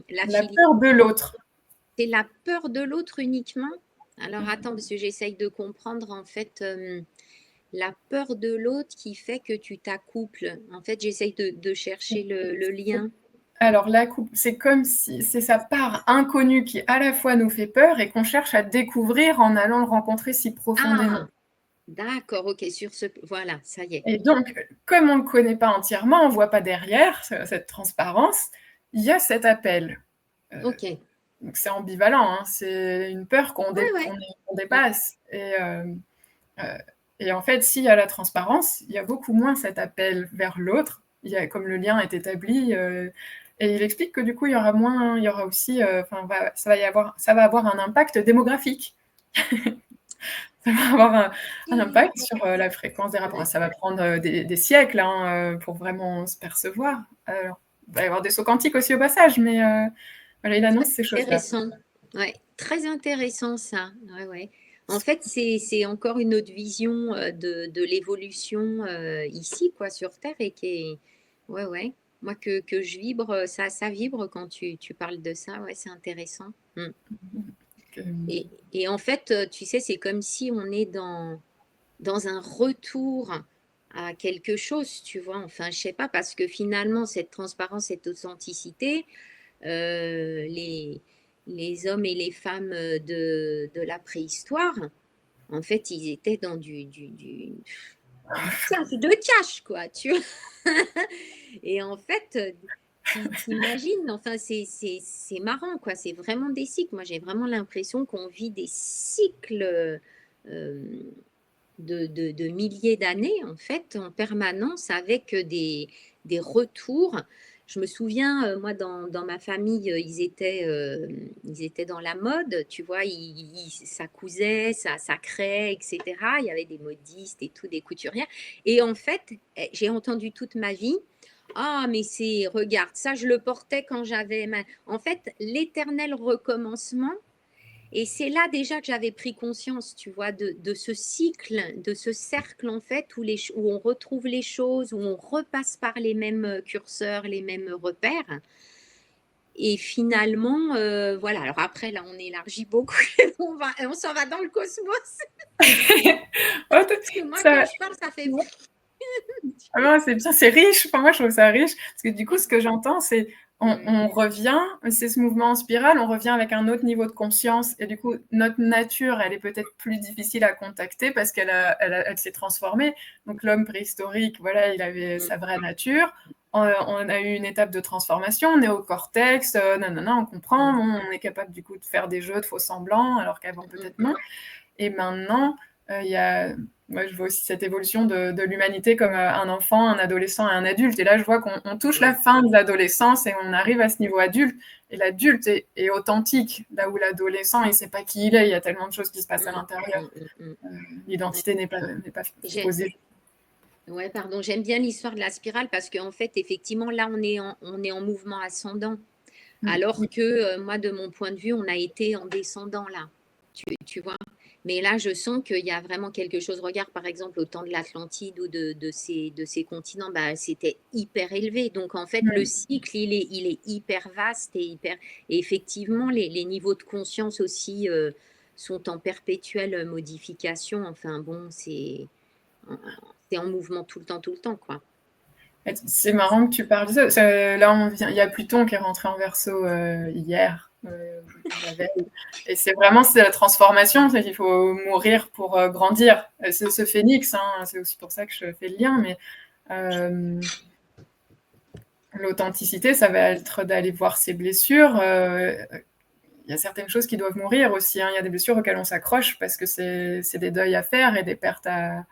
[SPEAKER 2] La
[SPEAKER 1] filière,
[SPEAKER 2] peur de l'autre.
[SPEAKER 1] c'est la peur de l'autre uniquement? Alors attends, parce que j'essaye de comprendre en fait la peur de l'autre qui fait que tu t'accouples. En fait, j'essaye de chercher le lien.
[SPEAKER 2] Alors c'est comme si c'est sa part inconnue qui à la fois nous fait peur et qu'on cherche à découvrir en allant le rencontrer si profondément.
[SPEAKER 1] Ah, d'accord, ok, sur ce, voilà, ça y est.
[SPEAKER 2] Et donc, comme on ne le connaît pas entièrement, on ne voit pas derrière cette transparence, il y a cet appel.
[SPEAKER 1] Ok,
[SPEAKER 2] Donc c'est ambivalent, hein, c'est une peur qu'on
[SPEAKER 1] ouais, ouais.
[SPEAKER 2] dépasse. Et en fait, s'il y a la transparence, il y a beaucoup moins cet appel vers l'autre. Comme le lien est établi, et il explique que du coup, il y aura aussi, ça va avoir un impact démographique. Ça va avoir un impact sur la fréquence des rapports. Ça va prendre des siècles hein, pour vraiment se percevoir. Alors, il va y avoir des sauts quantiques aussi au passage, mais voilà, il annonce ces choses-là.
[SPEAKER 1] Intéressant. Ouais, très intéressant ça. Ouais, ouais. En fait, c'est encore une autre vision de l'évolution ici, quoi, sur Terre, et qui est, ouais, ouais. Moi, que je vibre, ça vibre quand tu parles de ça. Ouais, c'est intéressant. Mm. Et en fait, tu sais, c'est comme si on est dans un retour à quelque chose, tu vois. Enfin, je sais pas, parce que finalement, cette transparence, cette authenticité, les hommes et les femmes de la préhistoire, en fait, ils étaient dans du cash, quoi, tu vois. Et en fait, t'imagines, enfin, c'est marrant, quoi. C'est vraiment des cycles. Moi, j'ai vraiment l'impression qu'on vit des cycles de milliers d'années, en fait, en permanence, avec des retours. Je me souviens, moi, dans ma famille, ils étaient dans la mode, tu vois, ça cousait, ça créait, etc. Il y avait des modistes et tout, des couturières. Et en fait, j'ai entendu toute ma vie, ah, mais regarde, ça, je le portais quand j'avais mal. En fait, l'éternel recommencement, et c'est là déjà que j'avais pris conscience, tu vois, de ce cycle, de ce cercle en fait, où on retrouve les choses, où on repasse par les mêmes curseurs, les mêmes repères. Et finalement, voilà. Alors après, là, on élargit beaucoup. On s'en va dans le cosmos. Parce que moi, quand
[SPEAKER 2] ça,
[SPEAKER 1] je parle, ça fait.
[SPEAKER 2] c'est bien, c'est riche. Enfin, moi, je trouve ça riche. Parce que du coup, ce que j'entends, c'est on revient, c'est ce mouvement en spirale, on revient avec un autre niveau de conscience. Et du coup, notre nature, elle est peut-être plus difficile à contacter parce elle s'est transformée. Donc, l'homme préhistorique, voilà, il avait sa vraie nature. On a eu une étape de transformation, on est au cortex, nanana, on comprend, on est capable du coup de faire des jeux de faux semblants, alors qu'avant peut-être non. Et maintenant, moi, je vois aussi cette évolution de l'humanité comme un enfant, un adolescent et un adulte. Et là, je vois qu'on touche la fin de l'adolescence et on arrive à ce niveau adulte. Et l'adulte est authentique, là où l'adolescent, il ne sait pas qui il est. Il y a tellement de choses qui se passent à l'intérieur. L'identité n'est pas posée.
[SPEAKER 1] Ouais, pardon, j'aime bien l'histoire de la spirale parce qu'en fait, effectivement, là, on est en mouvement ascendant. Alors que moi, de mon point de vue, on a été en descendant là. Tu vois. Mais là, je sens qu'il y a vraiment quelque chose. Regarde, par exemple, au temps de l'Atlantide ou de ces continents, bah, c'était hyper élevé. Donc, en fait, le cycle, il est hyper vaste et effectivement, les niveaux de conscience aussi sont en perpétuelle modification. Enfin, bon, c'est en mouvement tout le temps, quoi.
[SPEAKER 2] C'est marrant que tu parles de ça. Là, il y a Pluton qui est rentré en Verseau hier, la veille. Et c'est la transformation, c'est qu'il faut mourir pour grandir. C'est ce phénix, hein, c'est aussi pour ça que je fais le lien, mais l'authenticité, ça va être d'aller voir ses blessures. Il y a certaines choses qui doivent mourir aussi, hein. Il y a des blessures auxquelles on s'accroche parce que c'est des deuils à faire et des pertes à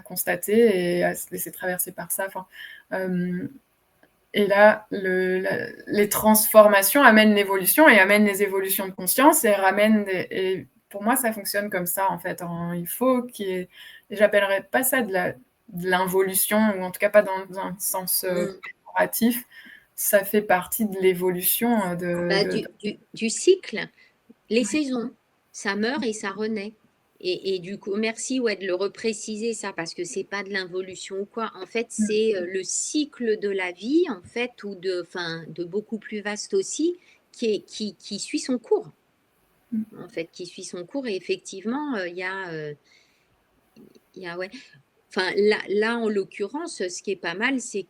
[SPEAKER 2] constater et à se laisser traverser par ça. Enfin, et là, les transformations amènent l'évolution et amènent les évolutions de conscience et pour moi, ça fonctionne comme ça, en fait. Il faut qu'il y ait, j'appellerais pas ça de l'involution, ou en tout cas pas dans un sens péjoratif. Ça fait partie de l'évolution
[SPEAKER 1] du cycle. Les saisons, ça meurt et ça renaît. Et du coup, merci de le repréciser ça, parce que c'est pas de l'involution ou quoi. En fait, c'est le cycle de la vie, en fait, ou de beaucoup plus vaste aussi, qui suit son cours. En fait, qui suit son cours. Et effectivement, il y a, ouais. Enfin, là, en l'occurrence, ce qui est pas mal, c'est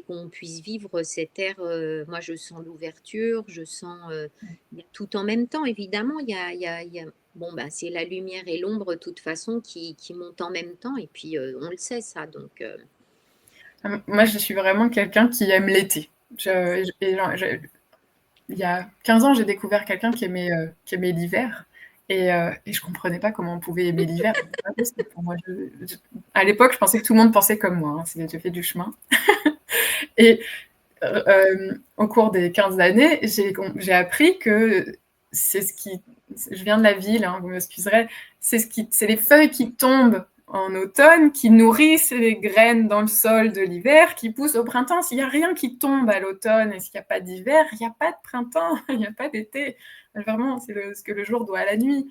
[SPEAKER 1] qu'on puisse vivre cette ère. Moi, je sens l'ouverture, je sens tout en même temps. Évidemment, bon, bah, c'est la lumière et l'ombre, de toute façon, qui montent en même temps. Et puis, on le sait, ça. Donc,
[SPEAKER 2] Moi, je suis vraiment quelqu'un qui aime l'été. Il y a 15 ans, j'ai découvert quelqu'un qui aimait l'hiver. Et je comprenais pas comment on pouvait aimer l'hiver. C'était pas possible pour moi. À l'époque, je pensais que tout le monde pensait comme moi. Hein. J'ai fait du chemin. Et au cours des 15 années, j'ai appris que c'est ce qui... Je viens de la ville, hein, vous m'excuserez. C'est les feuilles qui tombent en automne, qui nourrissent les graines dans le sol de l'hiver, qui poussent au printemps. S'il n'y a rien qui tombe à l'automne et s'il n'y a pas d'hiver, il n'y a pas de printemps, il n'y a pas d'été. Vraiment, c'est ce que le jour doit à la nuit.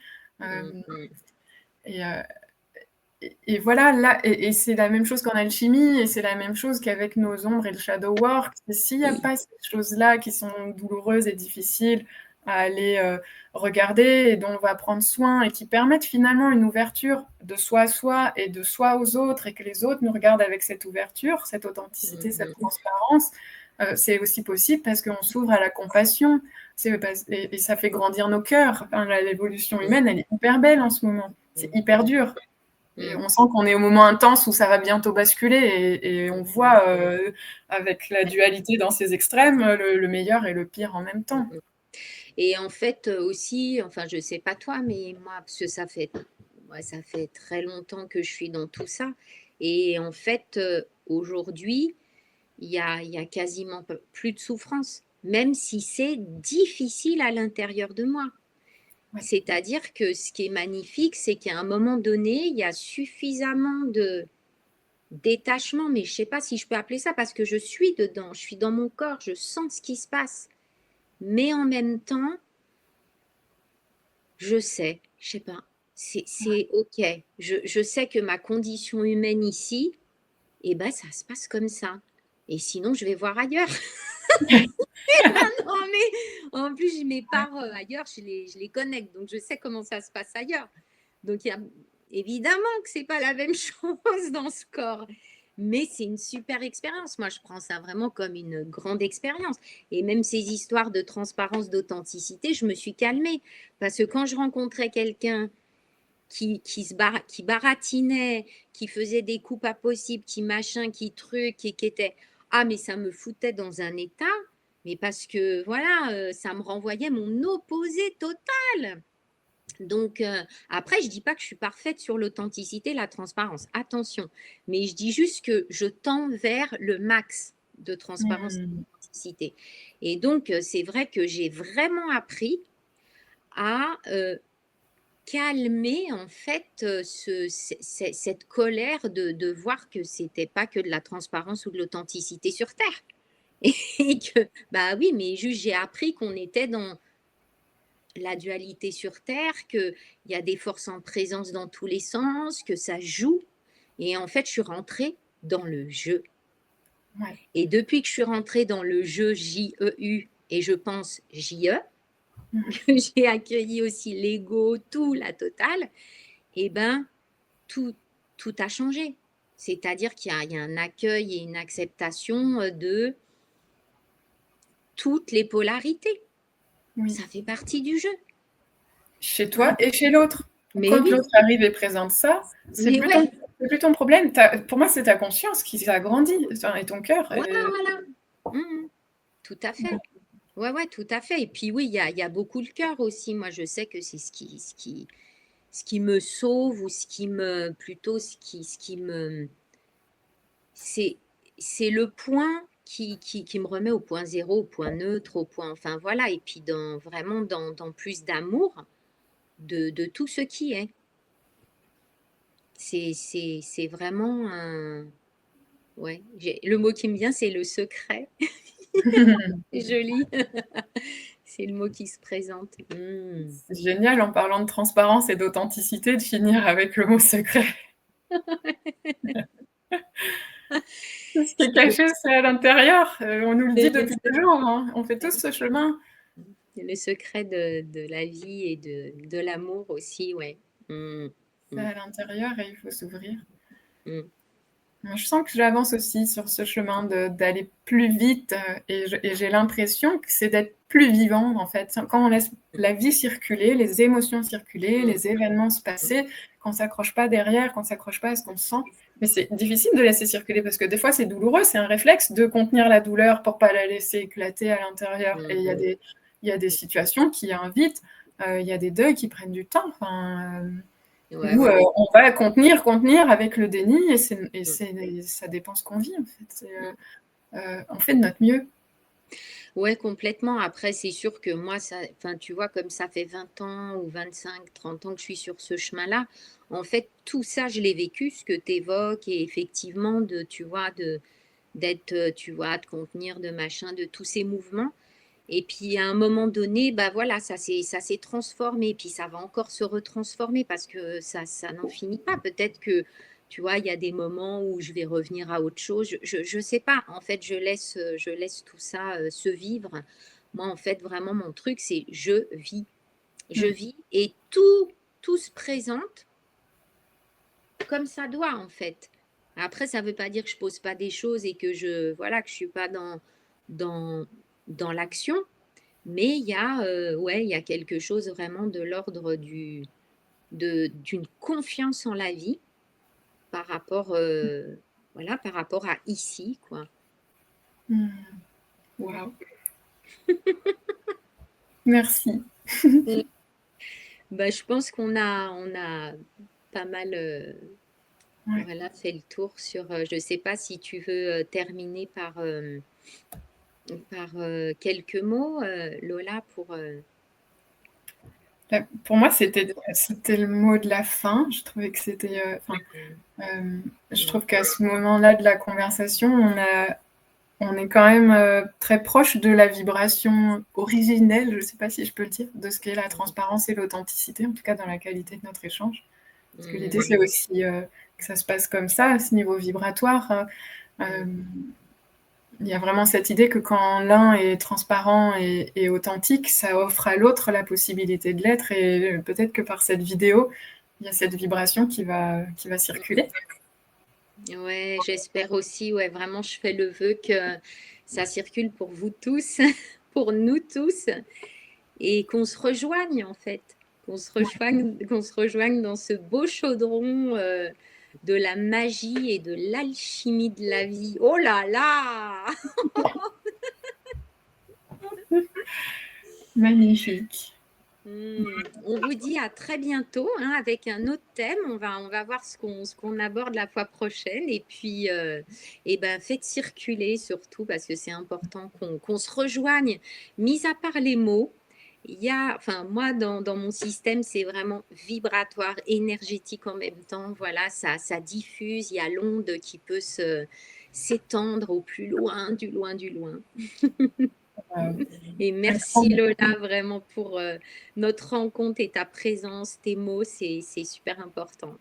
[SPEAKER 2] Et voilà, là, et c'est la même chose qu'en alchimie, et c'est la même chose qu'avec nos ombres et le shadow work. S'il n'y a pas ces choses-là qui sont douloureuses et difficiles à aller regarder et dont on va prendre soin et qui permettent finalement une ouverture de soi à soi et de soi aux autres, et que les autres nous regardent avec cette ouverture, cette authenticité, cette transparence, c'est aussi possible parce qu'on s'ouvre à la compassion, et ça fait grandir nos cœurs. Enfin, l'évolution humaine, elle est hyper belle en ce moment. C'est hyper dur. Et on sent qu'on est au moment intense où ça va bientôt basculer, et on voit avec la dualité dans ses extrêmes le meilleur et le pire en même temps.
[SPEAKER 1] Et en fait aussi, enfin, je sais pas toi, mais moi, parce que ça fait très longtemps que je suis dans tout ça. Et en fait, aujourd'hui, il y a quasiment plus de souffrance, même si c'est difficile à l'intérieur de moi.
[SPEAKER 2] Ouais.
[SPEAKER 1] C'est-à-dire que ce qui est magnifique, c'est qu'à un moment donné, il y a suffisamment de détachement, mais je ne sais pas si je peux appeler ça, parce que je suis dedans, je suis dans mon corps, je sens ce qui se passe. Mais en même temps, je sais, je sais pas, c'est OK. Je sais que ma condition humaine ici, eh ben, ça se passe comme ça. Et sinon, je vais voir ailleurs. Non, mais en plus, mes parts ailleurs, je les connecte, donc je sais comment ça se passe ailleurs. Donc, évidemment que c'est pas la même chose dans ce corps. Mais c'est une super expérience. Moi, je prends ça vraiment comme une grande expérience. Et même ces histoires de transparence, d'authenticité, je me suis calmée. Parce que quand je rencontrais quelqu'un qui baratinait, qui faisait des coups pas possibles, qui machin, qui truc, et qui était... Ah, mais ça me foutait dans un état, mais parce que, voilà, ça me renvoyait mon opposé total. Donc, après, je ne dis pas que je suis parfaite sur l'authenticité, la transparence. Attention. Mais je dis juste que je tends vers le max de transparence et d'authenticité. Et donc, c'est vrai que j'ai vraiment appris à calmer, en fait, cette colère de voir que c'était pas que de la transparence ou de l'authenticité sur Terre. Et que, bah oui, mais juste j'ai appris qu'on était dans la dualité sur Terre, qu'il y a des forces en présence dans tous les sens, que ça joue. Et en fait, je suis rentrée dans le jeu.
[SPEAKER 2] Ouais.
[SPEAKER 1] Et depuis que je suis rentrée dans le jeu J-E-U, et je pense J-E, que j'ai accueilli aussi l'ego, tout, la totale, et ben tout a changé. C'est-à-dire qu'il y a un accueil et une acceptation de toutes les polarités.
[SPEAKER 2] Oui.
[SPEAKER 1] Ça fait partie du jeu.
[SPEAKER 2] Chez toi et chez l'autre.
[SPEAKER 1] Mais
[SPEAKER 2] Quand
[SPEAKER 1] oui.
[SPEAKER 2] l'autre arrive et présente ça, c'est plus ton problème. Pour moi, c'est ta conscience qui s'agrandit, et ton cœur.
[SPEAKER 1] Voilà. Tout à fait. Ouais, tout à fait. Et puis oui, il y a beaucoup le cœur aussi. Moi, je sais que c'est ce qui me sauve, ou ce qui me... Plutôt, ce qui me... C'est le point qui me remet au point zéro, au point neutre, au point... Enfin, voilà. Et puis, vraiment dans plus d'amour. de tout ce qui est. C'est vraiment un... Ouais, le mot qui me vient, c'est le secret. C'est joli. C'est le mot qui se présente.
[SPEAKER 2] C'est génial, en parlant de transparence et d'authenticité, de finir avec le mot secret. Ce qui est caché, c'est à l'intérieur. On nous le dit depuis toujours, hein. On fait tous ce chemin.
[SPEAKER 1] Le secret de la vie et de l'amour aussi, ouais.
[SPEAKER 2] C'est à l'intérieur et il faut s'ouvrir.
[SPEAKER 1] Mm.
[SPEAKER 2] Moi, je sens que j'avance aussi sur ce chemin d'aller plus vite et j'ai l'impression que c'est d'être plus vivant, en fait. Quand on laisse la vie circuler, les émotions circuler, les événements se passer, qu'on ne s'accroche pas derrière, qu'on ne s'accroche pas à ce qu'on sent. Mais c'est difficile de laisser circuler parce que des fois, c'est douloureux. C'est un réflexe de contenir la douleur pour ne pas la laisser éclater à l'intérieur. Et il y a des situations qui invitent, il y a des deuils qui prennent du temps. Enfin, où on va contenir avec le déni et ça dépend ce qu'on vit en fait. On fait de notre mieux.
[SPEAKER 1] Ouais, complètement. Après, c'est sûr que moi, tu vois, comme ça fait 20 ans ou 25, 30 ans que je suis sur ce chemin-là, en fait, tout ça, je l'ai vécu, ce que tu évoques, et effectivement, tu vois, d'être, tu vois, de contenir, de machin, de tous ces mouvements. Et puis à un moment donné, bah voilà, ça s'est transformé, puis ça va encore se retransformer parce que ça n'en finit pas. Peut-être que, tu vois, il y a des moments où je vais revenir à autre chose. Je sais pas. En fait, je laisse tout ça se vivre. Moi, en fait, vraiment, mon truc, c'est je vis. Je vis et tout se présente comme ça doit, en fait. Après, ça ne veut pas dire que je pose pas des choses et que voilà, que je suis pas dans l'action. Mais il y a, ouais, il y a quelque chose vraiment de l'ordre d'une confiance en la vie par rapport, voilà, par rapport à ici, quoi.
[SPEAKER 2] Wow. Merci.
[SPEAKER 1] Bah, je pense qu'on a pas mal voilà, fait le tour sur... je ne sais pas si tu veux terminer par quelques mots, Lola, pour...
[SPEAKER 2] Pour moi, c'était le mot de la fin. Je trouvais que c'était... je trouve qu'à ce moment-là de la conversation, on est quand même très proche de la vibration originelle, je ne sais pas si je peux le dire, de ce qu'est la transparence et l'authenticité, en tout cas dans la qualité de notre échange. Parce que l'idée, c'est aussi que ça se passe comme ça, à ce niveau vibratoire. Il y a vraiment cette idée que quand l'un est transparent et authentique, ça offre à l'autre la possibilité de l'être. Et peut-être que par cette vidéo, il y a cette vibration qui va circuler.
[SPEAKER 1] Ouais, j'espère aussi. Ouais, vraiment, je fais le vœu que ça circule pour vous tous, pour nous tous, et qu'on se rejoigne en fait, qu'on se rejoigne dans ce beau chaudron de la magie et de l'alchimie de la vie. Oh là là!
[SPEAKER 2] Magnifique.
[SPEAKER 1] On vous dit à très bientôt avec un autre thème. On va voir ce qu'on aborde la fois prochaine. Et puis, faites circuler surtout parce que c'est important qu'on se rejoigne. Mis à part les mots, moi, dans mon système, c'est vraiment vibratoire, énergétique en même temps. Voilà, ça diffuse. Il y a l'onde qui peut s'étendre au plus loin, du loin, du loin. Et merci Lola vraiment pour notre rencontre et ta présence, tes mots, c'est super important.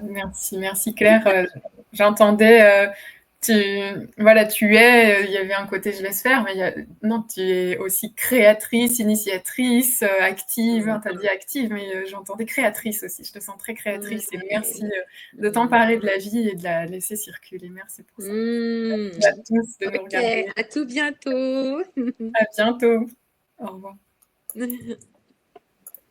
[SPEAKER 2] Merci Claire. J'entendais, tu es, il y avait un côté je laisse faire, mais non, tu es aussi créatrice, initiatrice, active. Tu as dit active, mais j'entendais créatrice aussi. Je te sens très créatrice et merci de t'emparer de la vie et de la laisser circuler. Merci pour ça. Merci à tous de nous regarder.
[SPEAKER 1] À tout bientôt.
[SPEAKER 2] À bientôt. Au revoir.